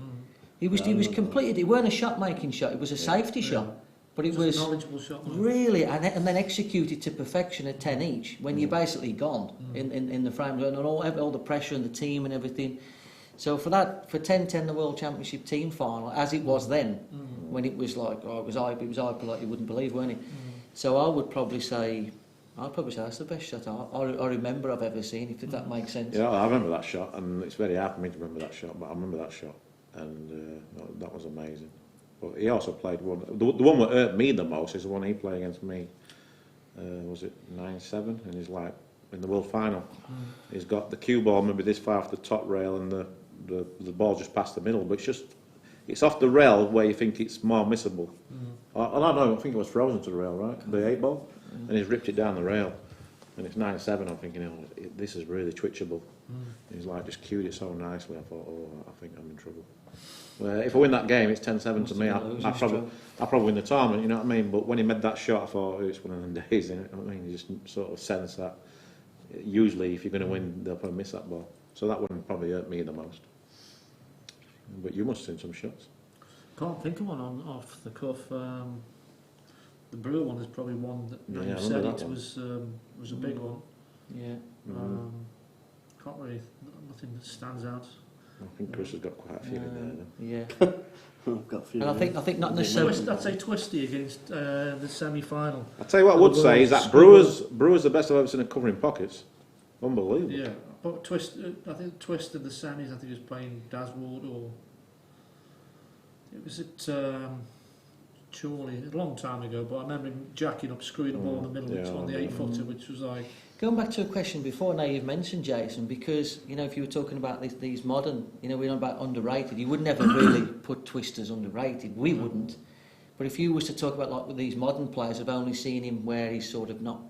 He was completed. It weren't a shot making shot. It was a safety shot, but it was a knowledgeable shot. really and then executed to perfection at 10 each. When you're basically gone in the frame, and all the pressure and the team and everything. So for 10-10 the World Championship team final, as it was then, when it was like, it was hype like you wouldn't believe, weren't it? So I would probably say that's the best shot I remember I've ever seen, if that makes sense. Yeah, I remember that shot, and it's very hard for me to remember that shot, but I remember that shot, and that was amazing. But he also played one. The one that hurt me the most is the one he played against me. Was it 9-7? And he's like in the world final. He's got the cue ball maybe this far off the top rail, and the ball just past the middle, but it's off the rail where you think it's more missable. I don't know. I think it was frozen to the rail, right? The 8-ball, and he's ripped it down the rail, and it's 9-7. I'm thinking, this is really twitchable. He's like just cued it so nicely. I thought, I think I'm in trouble. If I win that game, it's 10-7 to me. I probably win the tournament. You know what I mean? But when he made that shot, I thought it's one of them days. You know what I mean? You just sort of sense that. Usually, if you're going to win, they'll probably miss that ball. So that one probably hurt me the most. But you must have seen some shots. Can't think of one off the cuff. The Brewer one is probably one that Yeah, you I said remember it that was a big one. Yeah. Can't really, nothing that stands out. I think Chris has got quite a few in there. Yeah. I've got a few. And I think not necessarily. I'd say Twisty against the semi-final. I'll tell you what I would say is that Brewers the best I've ever seen at covering pockets. Unbelievable. Yeah, but I think Twist in the semis, I think he was playing Dasward, or it was at Chorley, a long time ago, but I remember him jacking up, screwing the ball in the middle on the 8-footer, which was like... Going back to a question before, now you've mentioned Jason, because, you know, if you were talking about these modern, you know, we're on about underrated, you would never really put Twisters underrated, we wouldn't. But if you was to talk about like with these modern players, I've only seen him where he's sort of not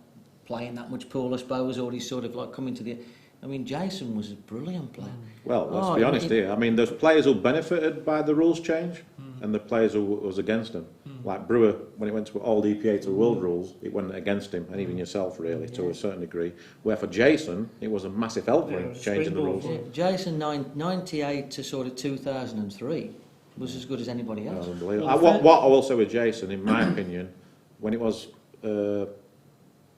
playing that much pool, I suppose, or he's sort of like coming to the... I mean, Jason was a brilliant player. Well, let's be honest here. I mean, there's players who benefited by the rules change, and the players who was against them. Like Brewer, when it went to all EPA to world rules, it went against him, and even yourself, really, to a certain degree. Where for Jason, it was a massive help for him, changing the rules. Yeah, Jason, 98 to sort of 2003, was as good as anybody else. Unbelievable. What I will say with Jason, in my opinion, when it was Ill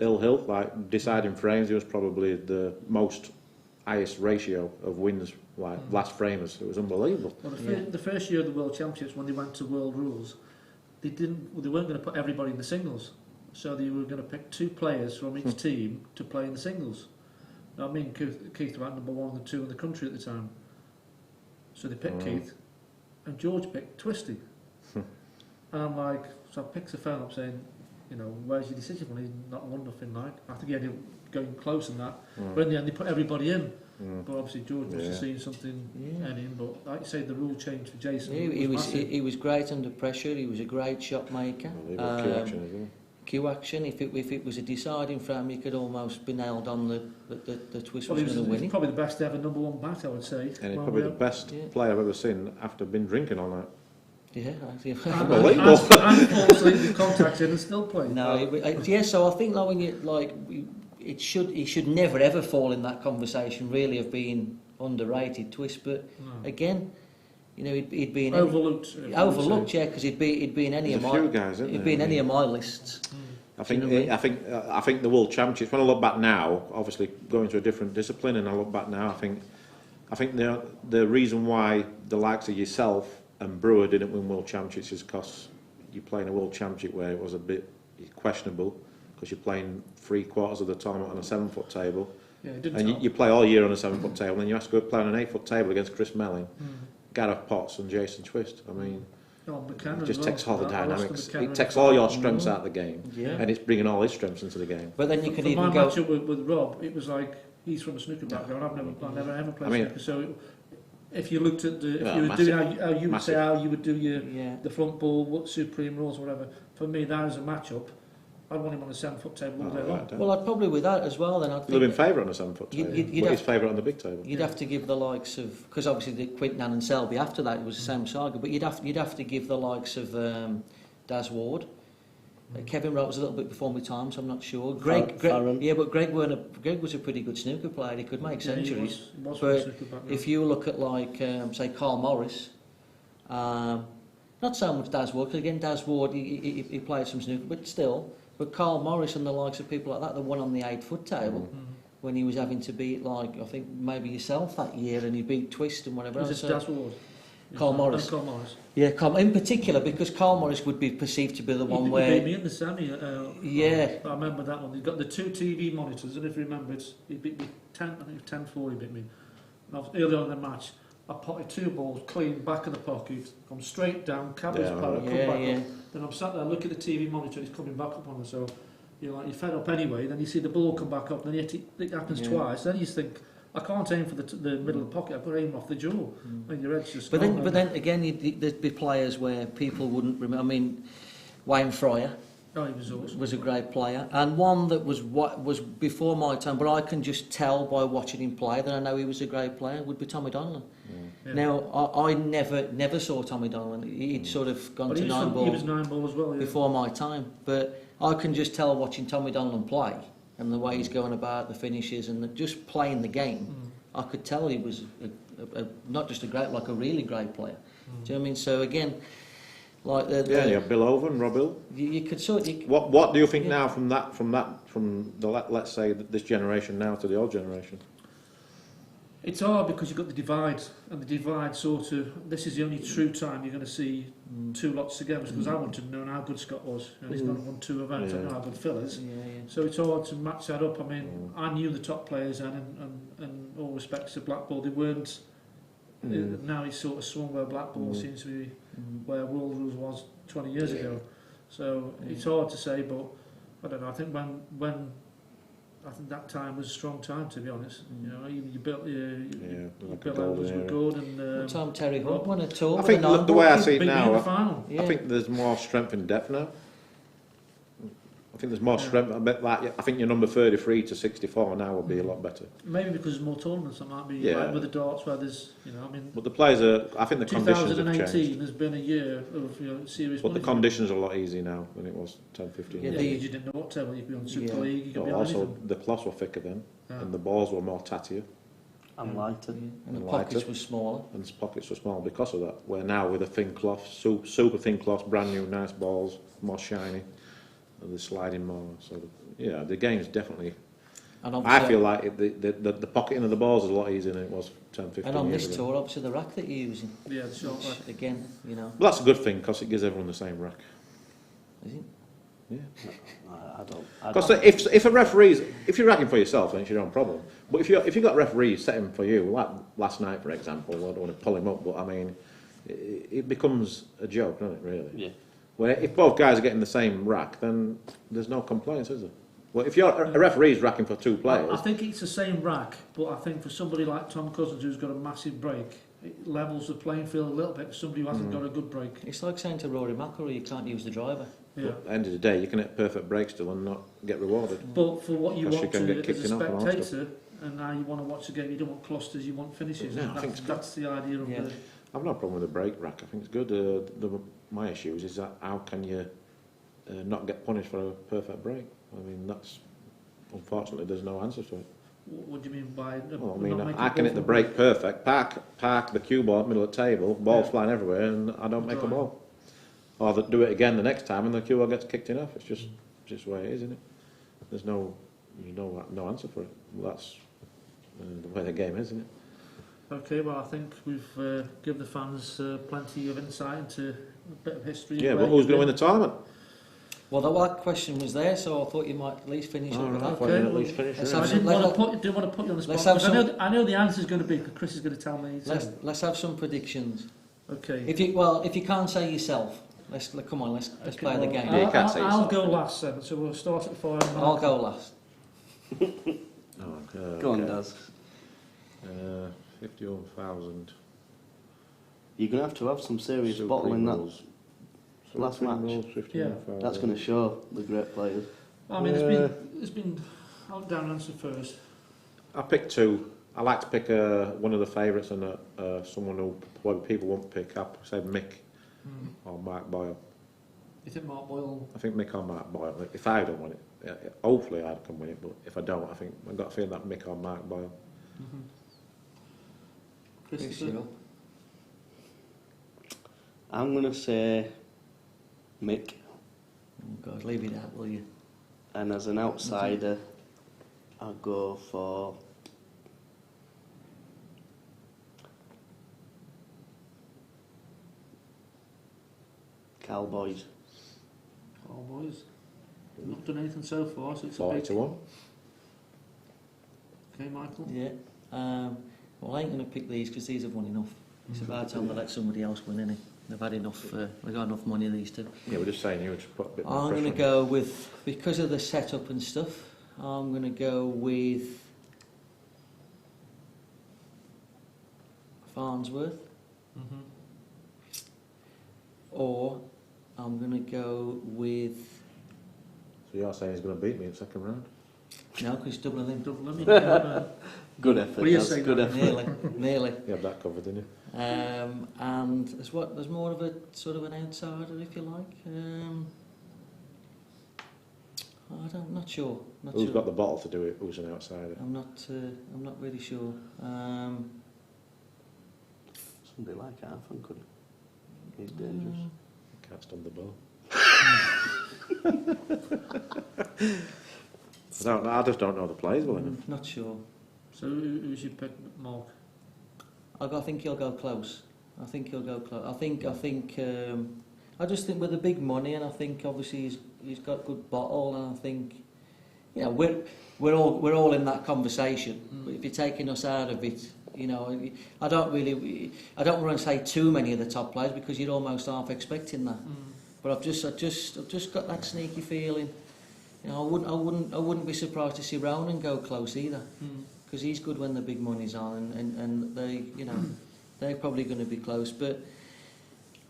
Hill, like deciding frames, he was probably the most highest ratio of wins, like last framers. It was unbelievable. Well, the first year of the World Championships, when they went to World Rules, they weren't going to put everybody in the singles, so they were going to pick 2 players from each team to play in the singles. Now, me and Keith were at number 1 and 2 in the country at the time, so they picked Keith, and George picked Twisty. And I'm like, so I picked the phone up saying, you know, where's your decision? Well, he's not won nothing like. I think he had him going close and that. But in the end, they put everybody in. But obviously George must have seen something in him. But like you say, the rule change for Jason. He was great under pressure. He was a great shot maker. Cue action as well. Cue action. If it was a deciding frame, you could almost be nailed on the twist Well, was going to win it. probably the best ever number one bat, I would say. And he's probably the best player I've ever seen after been drinking all night. Yeah, Unbelievable. And fall asleep with contacts in and still play. No, so I think like when you he should never ever fall in that conversation really of being underrated twist. But again, you know, he'd be in overlooked. Yeah, because he'd be in any of my guys, he'd be in any of my lists. I think the World Championships. When I look back now, obviously going to a different discipline, and I look back now, I think the reason why the likes of yourself and Brewer didn't win World Championships is because you're playing a World Championship where it was a bit questionable because you're playing 3/4 of the tournament on a 7-foot table, and you play all year on a 7-foot table, and then you have to go play on an 8-foot table against Chris Melling, Gareth Potts, and Jason Twist. I mean, it just takes all the dynamics. It takes all your strengths out of the game, and it's bringing all his strengths into the game. But then you could even my go. matchup with Rob, it was like he's from a snooker background. I've never ever played snooker, so. If you looked at if you were doing how you would say how you would do your the front ball, supreme rules, whatever. For me, that is a matchup. I'd want him on a 7-foot table all day long. Well, I'd probably with that as well. Then I'd live in favour on a 7-foot table. What is favourite on the big table? You'd have to give the likes of because obviously the Quinton and Selby after that it was the same saga. But you'd have to give the likes of Daz Ward. Kevin Wright was a little bit before my time, so I'm not sure. Greg but Greg was a pretty good snooker player. He could make centuries. He was but if you look at like say Carl Morris, not so much Daz Ward, because again Daz Ward he played some snooker, but still. But Carl Morris and the likes of people like that, the one on the 8-foot table, when he was having to beat like I think maybe yourself that year, and he beat Twist and whatever. Was it Daz Ward? Carl Morris. Yeah, in particular because Carl Morris would be perceived to be the one where he beat me in the semi. I remember that one. He got the 2 TV monitors, and if you remember, he beat me 10. I think it was 10-4. He beat me. And I was early on in the match. I potted 2 balls clean back of the pocket, come straight down, cabbage parrot, come back up. Then I'm sat there, look at the TV monitor. He's coming back up on us. So you're fed up anyway. Then you see the ball come back up. Then it happens twice. Then you think. I can't aim for the middle of the pocket. I've got to aim off the jaw. And your head's just. But then again, there'd be players where people wouldn't remember. I mean, Wayne Fryer. Oh, he was awesome. Was a great player, and one that was before my time, but I can just tell by watching him play that I know he was a great player. Would be Tommy Donnellan. Yeah. Now I never saw Tommy Donnellan. He'd sort of gone to 9 ball. He was 9 ball as well. Yeah. Before my time, but I can just tell watching Tommy Donnellan play. And the way he's going about the finishes and just playing the game, I could tell he was not just a great, like a really great player. Do you know what I mean? So again, like you have Bill Over and Rob Hill. You could sort of. What do you think now from the let's say this generation now to the old generation? It's hard because you've got the divide, and the divide sort of, this is the only true time you're going to see 2 lots together, because I wanted to know how good Scott was, and he's gone and won 2 events, I know how good Phil is. So it's hard to match that up. I mean, I knew the top players then, and all respects to Blackpool, they weren't, now he's sort of swung where Blackpool seems to be where World Rules was 20 years ago. So it's hard to say, but I don't know, I think when I think that time was a strong time, to be honest. You know, you built Bill Evans were good, and Tom Terry Hook won a tour. I think the way I see it now, I think there's more strength in depth now. I think there's more strength. I think your number 33 to 64 now will be a lot better. Maybe because there's more tournaments. That might be like with the darts, where there's, I mean. But the players are. I think the conditions have changed. 2018 has been a year of serious. But the conditions are a lot easier now than it was 10, 15 years ago. You didn't know what table you'd be on Super League. You could be also, anything. the cloths were thicker then, and the balls were more tattier. And lighter. And the pockets were smaller. And the pockets were small because of that. Where now with a thin cloth, super thin cloth, brand new, nice balls, more shiny. And the sliding more, so the game's definitely. I feel like the pocketing of the balls is a lot easier than it was 10, 15 years ago. And on this tour, obviously the rack that you're using. Yeah, the short rack. Again, Well, that's a good thing because it gives everyone the same rack. Is it? Yeah. I don't. Because if a referee's, if you're racking for yourself, then it's your own problem. But if you've got referees setting for you, like last night, for example, I don't want to pull him up, but I mean, it becomes a joke, doesn't it? Really. Yeah. Where if both guys are getting the same rack, then there's no complaints, is there? Well, if you're a referee's racking for two players, I think it's the same rack, but I think for somebody like Tom Cousins who's got a massive break, it levels the playing field a little bit for somebody who hasn't got a good break. It's like saying to Rory McIlroy, you can't use the driver. Yeah. at the end of the day, you can hit a perfect break still and not get rewarded. But for what you Because want you can to, get as kicked a in off and all that spectator, and now you want to watch the game, you don't want clusters, you want finishes. No, and I think that's the idea of Yeah. the... I've no problem with the break rack. I think it's good. My issues is that how can you not get punished for a perfect break? I mean, that's unfortunately there's no answer to it. What do you mean by... Well, I mean, not make I it can go hit the for- break perfect, park the cue ball middle of the table, balls Yeah. flying everywhere, and I don't make a Right. ball. Or do it again the next time, and the cue ball gets kicked in off. It's just the way it is, isn't it? There's no answer for it. Well, that's the way the game is, isn't it? Okay, well, I think we've given the fans plenty of insight into a bit of history. Yeah, of but where who's you've going to win been. the tournament? Well, that question was there, so I thought you might at least finish up with that. Okay, at least finish let's it. I have didn't some- want to put you on the spot, let's have because I know the answer's going to be, because Chris is going to tell me. So. Let's have some predictions. Okay. If you can't say yourself, let's play the game. Yeah, you can't say I'll yourself. go last then, so we'll start at 4. and I'll go last. Go on, Daz. 51,000. You're going to have some serious bottling that. last match. Yeah. That's going to show the great players. I mean, there's been... I'll down answer first. I picked two. I like to pick one of the favourites and someone who people won't pick up. Say Mick or Mark Boyle. You think Mark Boyle... I think Mick or Mark Boyle. If I don't win it, hopefully I can win it. But if I don't, I think I've got a feeling that Mick or Mark Boyle. Chris, I'm going to say Mick. Oh God, leave it out, will you? And as an outsider, I'll go for Cowboys. Oh, boys. Not done anything so far, so it's a 40 big... to 1. Okay, Michael? Yeah. Well, I ain't going to pick these because these have won enough. It's about time to let somebody else win, innit? They've had enough. They've got enough money, these two. Yeah, we're just saying you would put a bit more I'm pressure going to on go with, because of the setup and stuff, I'm going to go with Farnsworth, Mm-hmm. or I'm going to go with, So you're saying he's going to beat me in the second round? no, because doubling him. Double limit. Good effort. What do you Daz, say, good Dan? effort. Nearly. You have that covered, didn't you? And there's more of a sort of an outsider, if you like. Not sure. Who's sure. got the bottle to do it? Who's an outsider? I'm not really sure. Somebody like Arthur could. He's dangerous. Can't stand the ball. I just don't know the players well enough. Not sure. So who's your pick, Mark? I think he'll go close. I think he'll go close. I just think with the big money, and I think obviously he's got good bottle, and I think, you know, we're all in that conversation. But if you're taking us out of it, you know, I don't want to say too many of the top players because you're almost half expecting that. But I've just got that sneaky feeling. You know, I wouldn't be surprised to see Ronan go close either, because he's good when the big money's on, and they, you know, they're probably going to be close. But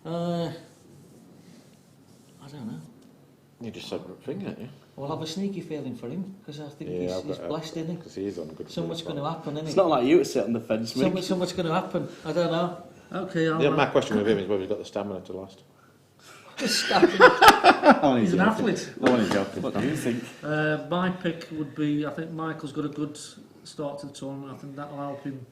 I don't know. You just said the thing, didn't you? I'll have a sneaky feeling for him because I think Yeah, he's blessed, isn't he? Because he is on good. So much going to happen, isn't It's it? not like you to sit on the fence, Mick. So much going to happen. I don't know. Okay, I'll... Yeah, my question with him is whether he's got the stamina to last. He's He's an athlete. What do you think? My pick would be, I think Michael's got a good start to the tournament. I think that'll help him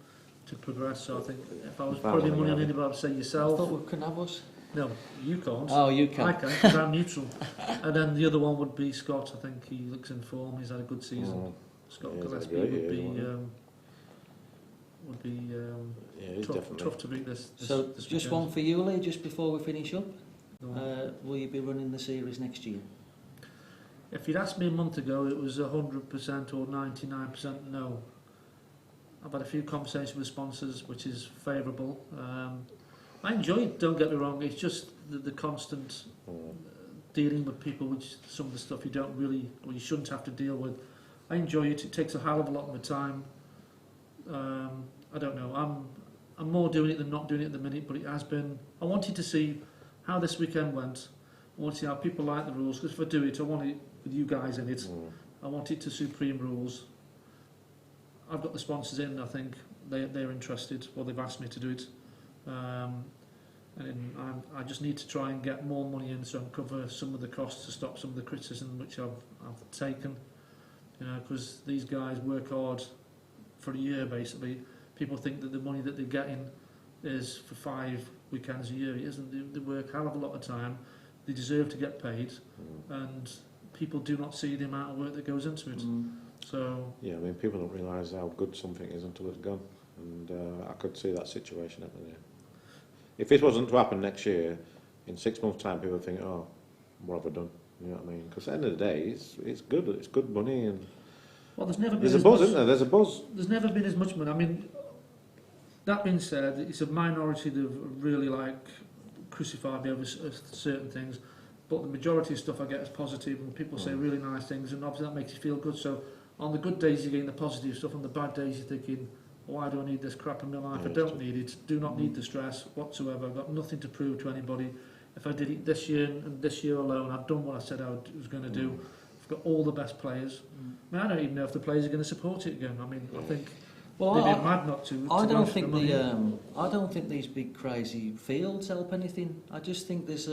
to progress. So I think if I was putting money on anybody, I'd say I thought yourself. we couldn't have us. No, you can't. Oh, you I can. can, because I'm neutral. And then the other one would be Scott. I think he looks in form. He's had a good season. Scott Yeah, he's had a Gillespie great would year, be Yeah, he's tough, definitely. tough to beat this So this just weekend. one for you, Lee, just before we finish up. Go on. Will you be running the series next year? If you'd asked me a month ago, it was 100% or 99% no. I've had a few conversations with sponsors, which is favourable. I enjoy it, don't get me wrong, it's just the constant dealing with people, which some of the stuff you don't really, or you shouldn't have to deal with. I enjoy it. It takes a hell of a lot of my time. I don't know. I'm more doing it than not doing it at the minute, but it has been. I wanted to see how this weekend went. I want to see how people like the rules, because if I do it, I want it with you guys in it. I want it to Supreme Rules. I've got the sponsors in. I think they're interested. Well, they've asked me to do it. And I just need to try and get more money in so I can cover some of the costs to stop some of the criticism which I've taken. You know, because these guys work hard for a year basically. People think that the money that they're getting is for 5 weekends a year. It isn't. They work a hell of a lot of time. They deserve to get paid, and people do not see the amount of work that goes into it. So yeah, I mean, people don't realise how good something is until it's gone, and I could see that situation happening here. If this wasn't to happen next year, in 6 months' time, people would think, "Oh, what have I done?" You know what I mean? Because at the end of the day, it's good. It's good money, and well, there's never been a buzz, isn't there? There's a buzz. There's never been as much money. I mean, that being said, it's a minority that really crucified me over certain things, but the majority of stuff I get is positive, and people say really nice things, and obviously that makes you feel good. So on the good days you're getting the positive stuff, on the bad days you're thinking, why do I need this crap in my life? I don't need it. Do not need the stress whatsoever. I've got nothing to prove to anybody. If I did it this year and this year alone, I've done what I said I was going to do. I've got all the best players. I mean, I don't even know if the players are going to support it again. I mean, I think they'd be mad not to. I don't think I don't think these big crazy fields help anything. I just think there's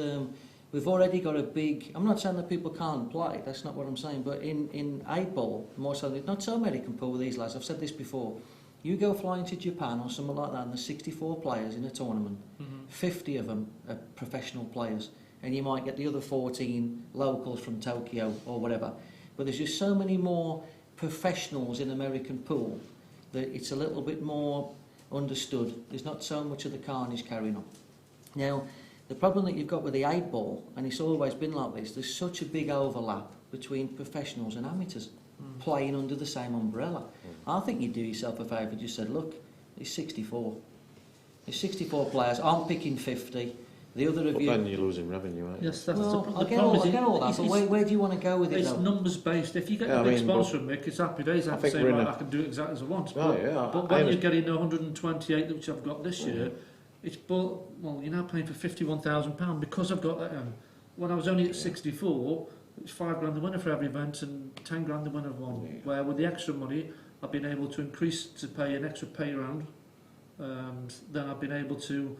we've already got a big. I'm not saying that people can't play. That's not what I'm saying. But in 8-ball, more so, not so American pool with these lads. I've said this before. You go flying to Japan or something like that, and there's 64 players in a tournament. 50 of them are professional players, and you might get the other 14 locals from Tokyo or whatever. But there's just so many more professionals in American pool that it's a little bit more understood. There's not so much of the carnage carrying on. Now, the problem that you've got with the 8-ball, and it's always been like this, there's such a big overlap between professionals and amateurs playing under the same umbrella. I think you'd do yourself a favour if you said, look, there's 64. There's 64 players. I'm picking 50. The other of But you... then you're losing revenue, aren't you? Yes, that's Well, the I get all that, but where do you want to go with it, It's though? numbers based. If you get Yeah, a big I mean, sponsor, Mick, it's happy days. I I can think say, we're in right, a- I can do exactly as I want. Oh, But, yeah. but when you're getting the 128 which I've got this year, it's well, you're now paying for £51,000 because I've got that. When I was only at 64, it's £5,000 the winner for every event and £10,000 the winner of one. Yeah. Where with the extra money, I've been able to increase to pay an extra pay round, and then I've been able to.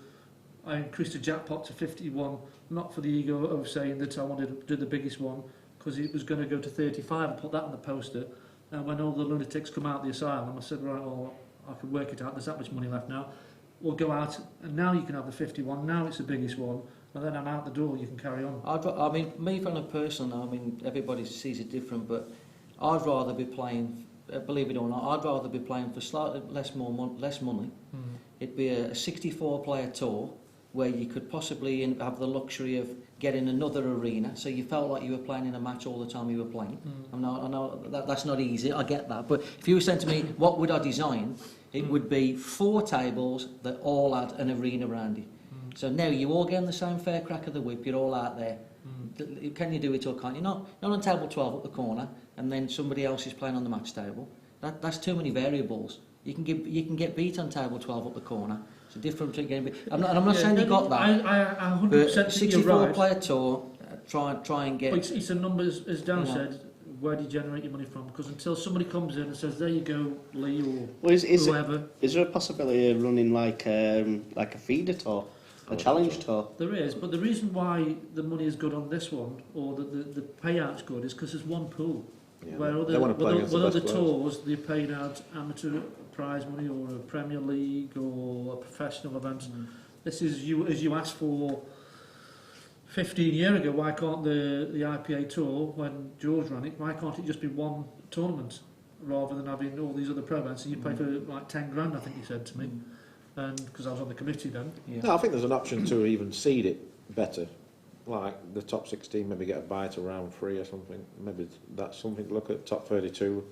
I increased the jackpot to 51, not for the ego of saying that I wanted to do the biggest one, because it was going to go to 35 and put that on the poster. And when all the lunatics come out of the asylum, I said, right, well, I can work it out. There's that much money left now. We'll go out, and now you can have the 51. Now it's the biggest one, and then I'm out the door. You can carry on. I mean, me from a person, I mean, everybody sees it different, but I'd rather be playing, believe it or not, I'd rather be playing for slightly less money. It'd be a 64-player tour where you could possibly have the luxury of getting another arena, so you felt like you were playing in a match all the time you were playing. I know that's not easy, I get that, but if you were saying to me, what would I design, it would be 4 tables that all had an arena around it. So now you all get on the same fair crack of the whip, you're all out there. Can you do it or can't you? Not on table 12 at the corner, and then somebody else is playing on the match table. That's too many variables. You can get beat on table 12 up the corner. It's a different game. I'm not saying you got that. I 100% think you're right. 64-player tour, try and get... But it's a number, as Dan said, where do you generate your money from? Because until somebody comes in and says, there you go, Lee, or whoever... Is there a possibility of running like a feeder tour, a challenge tour? There is, but the reason why the money is good on this one, or the payout's good, is because there's one pool. Yeah, where they want to play against the other best players. tours, they paid out amateur prize money or a Premier League or a professional event. This is, as you asked for 15 years ago, why can't the IPA tour, when George ran it, why can't it just be one tournament rather than having all these other pro events? And you pay for like 10 grand, I think he said to me, and because I was on the committee then. Yeah. No, I think there's an option to even seed it better. Like the top 16, maybe get a bye to round 3 or something. Maybe that's something to look at, top 32.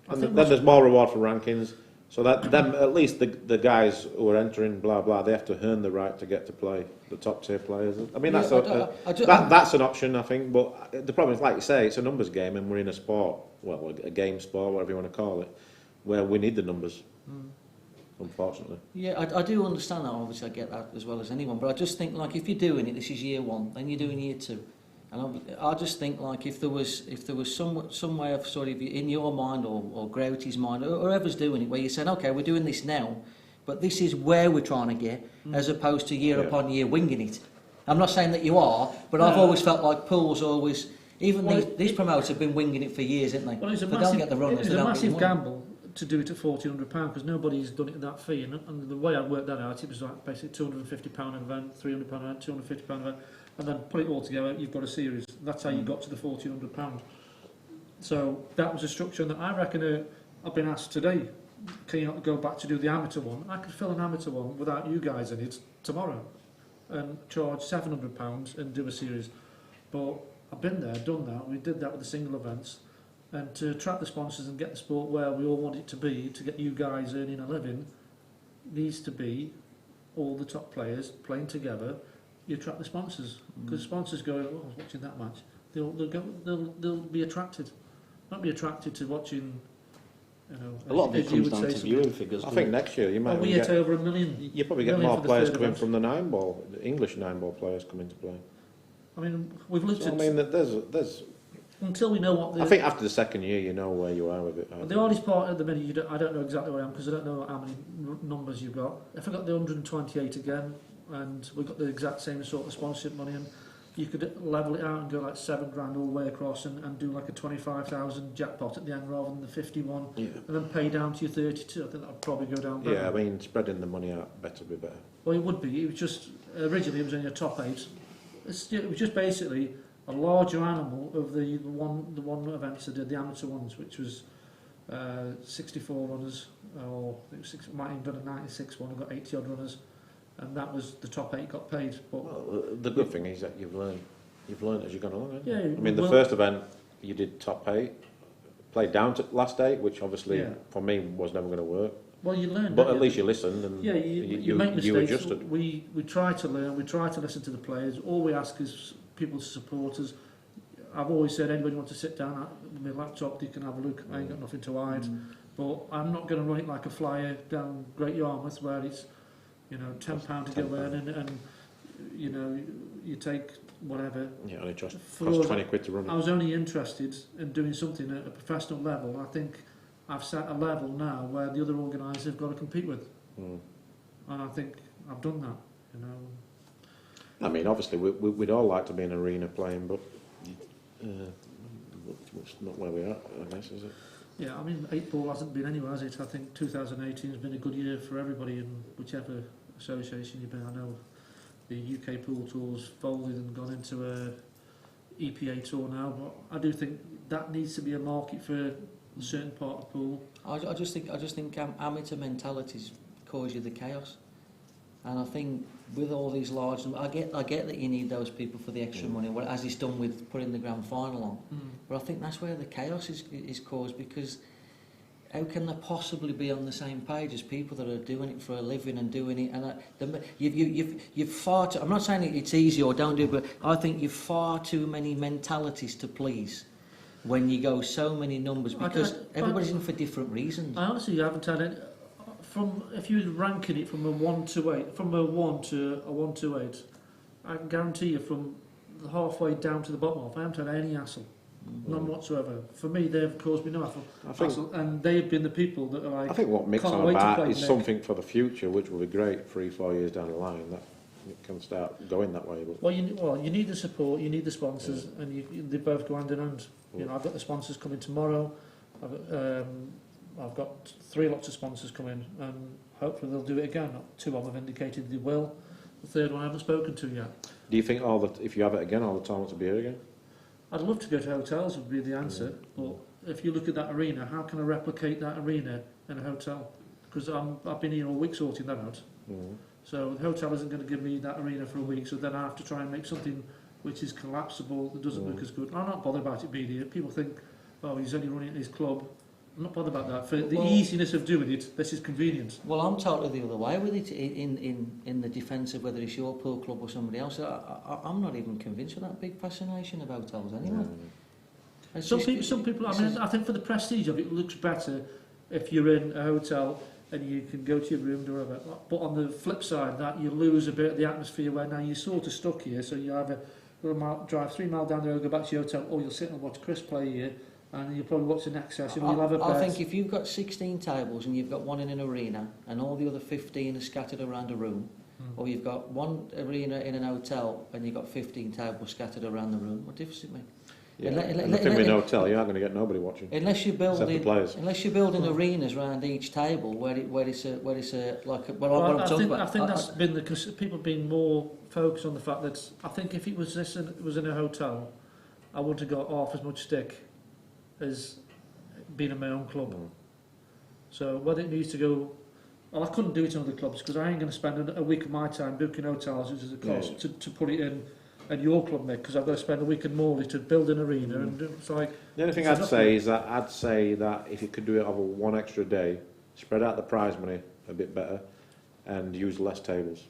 And then there's more reward for rankings. So that them at least the guys who are entering, blah blah, they have to earn the right to get to play the top tier players. I mean, that's that's an option, I think. But the problem is, like you say, it's a numbers game, and we're in a sport, well, a game sport, whatever you want to call it, where we need the numbers. Unfortunately. Yeah, I do understand that. Obviously, I get that as well as anyone. But I just think, like, if you're doing it, this is year one, then you're doing year two. And I just think, like, if there was some way of sort of in your mind or Grouty's mind or whoever's doing it, where you're saying, okay, we're doing this now, but this is where we're trying to get, as opposed to year upon year winging it. I'm not saying that you are, but I've always felt like Pool's always, even these promoters have been winging it for years, haven't they? Well, it's a they massive, don't get the runners. it's a massive gamble to do it at £1,400 because nobody's done it at that fee. And the way I worked that out, it was like basically £250 an event, £300 an event, £250 an event. And then put it all together, you've got a series. That's how you got to the £1,400. So that was a structure that I reckon I've been asked today, can you not go back to do the amateur one? I could fill an amateur one without you guys in it tomorrow and charge £700 and do a series. But I've been there, done that. We did that with the single events. And to attract the sponsors and get the sport where we all want it to be, to get you guys earning a living, needs to be all the top players playing together. You attract the sponsors because sponsors go, oh, I was watching that match. They'll be attracted, not be attracted to watching. You know, a lot of it comes down to viewing figures. I think next year you might. We hit over 1 million. You probably get more players coming from the 9-ball, the English 9-ball players coming to play. I mean, we've looked so, at. I mean, there's. Until we know what. I think after the second year, you know where you are with it. The hardest part at the minute, I don't know exactly where I am because I don't know how many numbers you've got. If I got the 128 again. And we've got the exact same sort of sponsorship money, and you could level it out and go like £7 grand all the way across and do like a 25,000 jackpot at the end rather than the 51, and then pay down to your 32. I think that would probably go down better. Yeah, I mean, spreading the money out better be better. Well, it would be. It was just originally it was only a top 8. It was just basically a larger animal of the one events that did the amateur ones, which was 64 runners, or I think it might have done a 96 one. I got 80 odd runners. And that was the top 8 got paid. But well, the good thing is that you've learned as you've gone along. Haven't you? Yeah. I mean, the first event you did top 8, played down to last 8, which obviously for me was never going to work. Well, you learned. But at least you listened and you make mistakes. You adjusted. We try to learn. We try to listen to the players. All we ask is people to support us. I've always said anybody wants to sit down with my laptop, you can have a look. I ain't got nothing to hide. But I'm not going to run it like a flyer down Great Yarmouth where it's, you know, £10 to go in and you know, you take whatever. Yeah, only cost 20 quid to run it. I was only interested in doing something at a professional level. I think I've set a level now where the other organisers have got to compete with. And I think I've done that, you know. I mean, obviously, we'd all like to be in an arena playing, but it's not where we are, I guess, is it? Yeah, I mean, 8-ball hasn't been anywhere, has it? I think 2018 has been a good year for everybody in whichever association you've been. I know the UK pool tour's folded and gone into a EPA tour now, but I do think that needs to be a market for a certain part of pool. I just think amateur mentalities cause you the chaos, and I think with all these large, I get that you need those people for the extra money, as it's done with putting the grand final on. But I think that's where the chaos is caused, because how can they possibly be on the same page as people that are doing it for a living and doing it? And you've far too. I'm not saying it's easy or don't do it, but I think you've far too many mentalities to please when you go so many numbers, because everybody's in for different reasons. I honestly haven't had any. If you're ranking it from a 1 to 8, from a 1 to a 1 to 8, I can guarantee you from the halfway down to the bottom half, I haven't had any hassle. None whatsoever. For me, they've caused me no hassle, and they've been the people that are like. I think what Mick's on about is something for the future, which will be great 3-4 years down the line. That it can start going that way. But you need the support, you need the sponsors, and they both go hand in hand. You know, I've got the sponsors coming tomorrow. I've got 3 lots of sponsors coming, and hopefully they'll do it again. 2 of them have indicated they will. The 3rd one I haven't spoken to yet. Do you think if you have it again, all the talent will be here again? I'd love to go to hotels would be the answer, but if you look at that arena, how can I replicate that arena in a hotel? Because I've been here all week sorting that out. So the hotel isn't going to give me that arena for a week, so then I have to try and make something which is collapsible, that doesn't look as good. I'm not bothered about it being here. People think, oh, he's only running at his club, I'm not bothered about that. For the Well- easiness of doing it, this is convenient. Well, I'm totally the other way with it in the defence of whether it's your pool club or somebody else. I'm not even convinced of that big fascination of hotels anyway. It's Some just- people. I it's mean, just- I think for the prestige of it, it looks better if you're in a hotel and you can go to your room or whatever. But on the flip side, that you lose a bit of the atmosphere where now you're sort of stuck here. So you either drive 3 miles down the road, go back to your hotel, or you'll sit and watch Chris play here, and you'll probably watch an excess, and you'll have a bet. I think if you've got 16 tables and you've got one in an arena and all the other 15 are scattered around a room, or you've got one arena in an hotel and you've got 15 tables scattered around the room, what difference does it make? Yeah. And the thing with an hotel, you aren't going to get nobody watching. Unless you're Except the building, players. unless you're building arenas around each table where it's a like what Well, I'm I talking think, about. I think that's been because people have been more focused on the fact that I think if it was this and it was in a hotel, I wouldn't have got half as much stick as being in my own club. So whether it needs to go, well, I couldn't do it in other clubs because I ain't going to spend a week of my time booking hotels, which is a cost, to put it in at your club, Mick, because I've got to spend a week in Morley to build an arena, and it's like. The only thing it's I'd enough say work. is that I'd say that if you could do it over one extra day, spread out the prize money a bit better, and use less tables,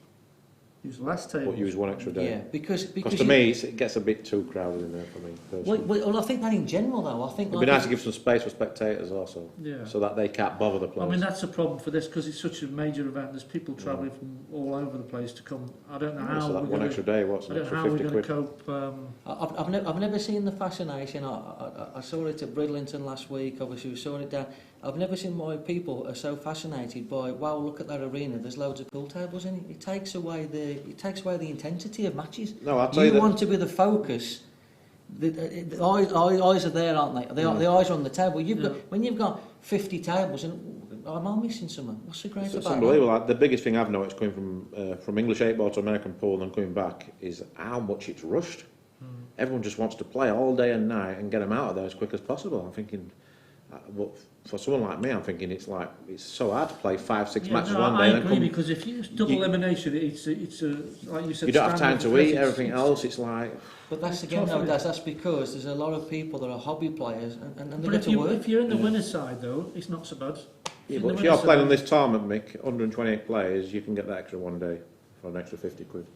Use less tables. but use one extra day. Yeah, because Because to me, it gets a bit too crowded in there for me, personally. well, I think that in general though, I think It'd be nice to give some space for spectators also, Yeah. so that they can't bother the I players. mean, that's a problem for this because it's such a major event. There's people travelling from all over the place to come. I don't know how so that we're one gonna, extra day, what's I an don't know extra how we're 50 going to quid? cope. I've never seen the fascination. I saw it at Bridlington last week. Obviously, we saw it down. I've never seen why people are so fascinated by. Wow, look at that arena. There's loads of pool tables in it. It takes away the intensity of matches. No, I'll tell you that. want to be the focus. The eyes are there, aren't they? The eyes are on the table. When you've got 50 tables, and am I missing something? What's so great It's about unbelievable. Like, the biggest thing I've noticed coming from English 8-ball to American pool and coming back is how much it's rushed. Everyone just wants to play all day and night and get them out of there as quick as possible. I'm thinking, but for someone like me, I'm thinking it's so hard to play 5-6 matches one day. I and then agree come, because if you double elimination, it's like you said. you don't have time standard to for eat, cricket. everything else. It's like, But that's It's again, tough, no, isn't it? that's because there's a lot of people that are hobby players and they But get if, to work. if you're in the winner's side, though, it's not so bad. yeah, In but the if you're winner's playing on side- this tournament, Mick, 128 players, you can get that extra one day for an extra 50 quid.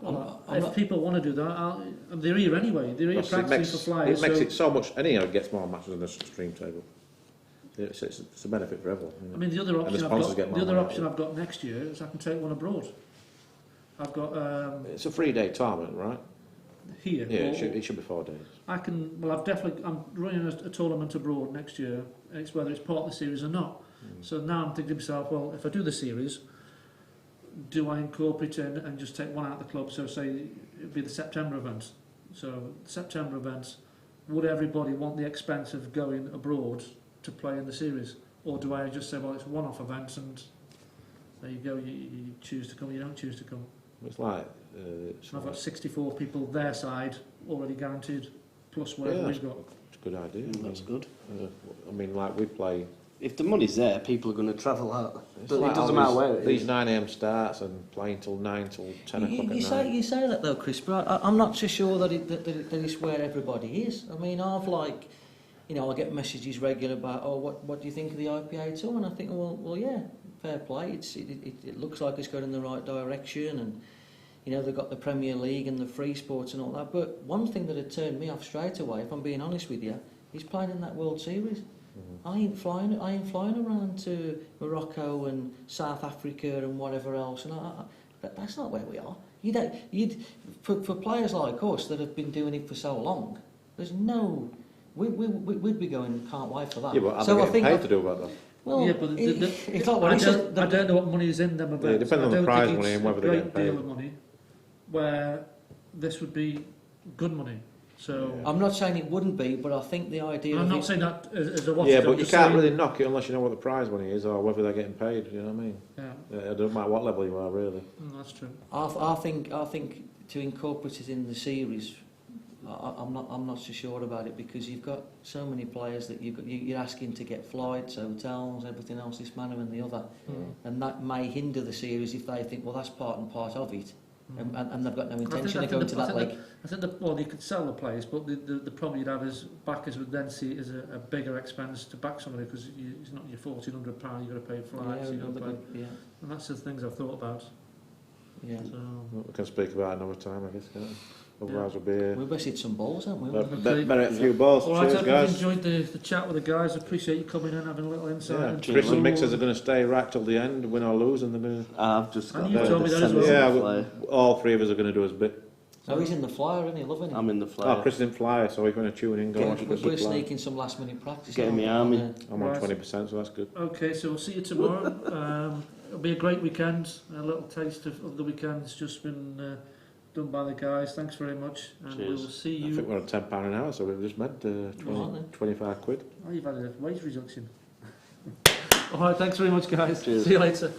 Well, I'm if not- people want to do that, they're here anyway. They're here Plus, practicing for flyers. it makes so, it so much. Anyhow, it gets more matches than the stream table. It's a benefit for everyone. You know? I mean, the other And the option I've sponsors got, get more the other money option out I've got next year is I can take one abroad. I've got It's a 3-day tournament, right? here. Yeah, or- it should be 4 days. I can. Well, I'm running a tournament abroad next year. And it's whether it's part of the series or not. So now I'm thinking to myself, well, if I do the series, do I incorporate in and just take one out of the club? So say it'd be the September event. So September events, would everybody want the expense of going abroad to play in the series, or do I just say, well, it's a one-off event and there you go, you choose to come, you don't choose to come? It's like. So I've got 64 people their side already guaranteed, plus whatever Yeah, we've got. It's a good idea. That's good. I mean, like we play. If the money's there, people are going to travel out. It's But like it doesn't all matter where it these is. 9 a.m. starts and playing till 9 till 10 o'clock at night. You say that though, Chris, but I'm not so sure that it's where everybody is. I mean, I get messages regular about, oh, what do you think of the IPA tour? And I think, well, yeah, fair play. It looks like it's going in the right direction, and they've got the Premier League and the free sports and all that. But one thing that had turned me off straight away, if I'm being honest with you, is playing in that World Series. I ain't flying around to Morocco and South Africa and whatever else, and that's not where we are. For players like us that have been doing it for so long, there's no. We'd be going, can't wait for that. Yeah, but are So they I getting think paid to do about that? well, Yeah, but it's like what I he said. don't know what money is in them events. Yeah, it depends on the I don't prize think money it's and whether a they great get paid. deal of money, where this would be good money. So I'm not saying it wouldn't be, but I think the idea. I'm of not it, saying that as a watch. Yeah, but you can't really knock it unless you know what the prize money is or whether they're getting paid. You know what I mean? Yeah, It doesn't matter what level you are, really. that's true. I think to incorporate it in the series, I'm not so sure about it because you've got so many players that you're asking to get flights, hotels, everything else, this manner and the other, and that may hinder the series if they think, well, that's part and part of it. and they've got no I intention think of going to that league. I think well, you could sell the players, but the problem you'd have is backers would then see it as a bigger expense to back somebody because it's not your £1,400 you've got to pay flights, you've got to pay, and that's the things I've thought about. Yeah. So, We can speak about it another time, I guess. Can't we? Otherwise, we'll be. We've hit some balls, haven't we? Better a few balls. All right, Cheers, I've guys. enjoyed the chat with the guys. I appreciate you coming in, having a little insight. Yeah, into Chris the and pool. Mixers are going to stay right till the end, win or lose, and they're going to. I've just got And you told me that as well. Yeah, all three of us are going to do us a bit. Oh, he's in the flyer, isn't he? Loving it. I'm in the flyer. Oh, Chris is in flyer, so we're going to tune in. Go watch We're the flyer. sneaking some last minute practice. Getting me on, army. I'm on Right. 20%, so that's good. Okay, so we'll see you tomorrow. It'll be a great weekend. A little taste of the weekend has just been done by the guys. Thanks very much, and we Cheers. will see I you. think we're on £10 an hour, so we've just made 25 quid. Oh, you've had a wage reduction. All right, thanks very much, guys. Cheers. See you later.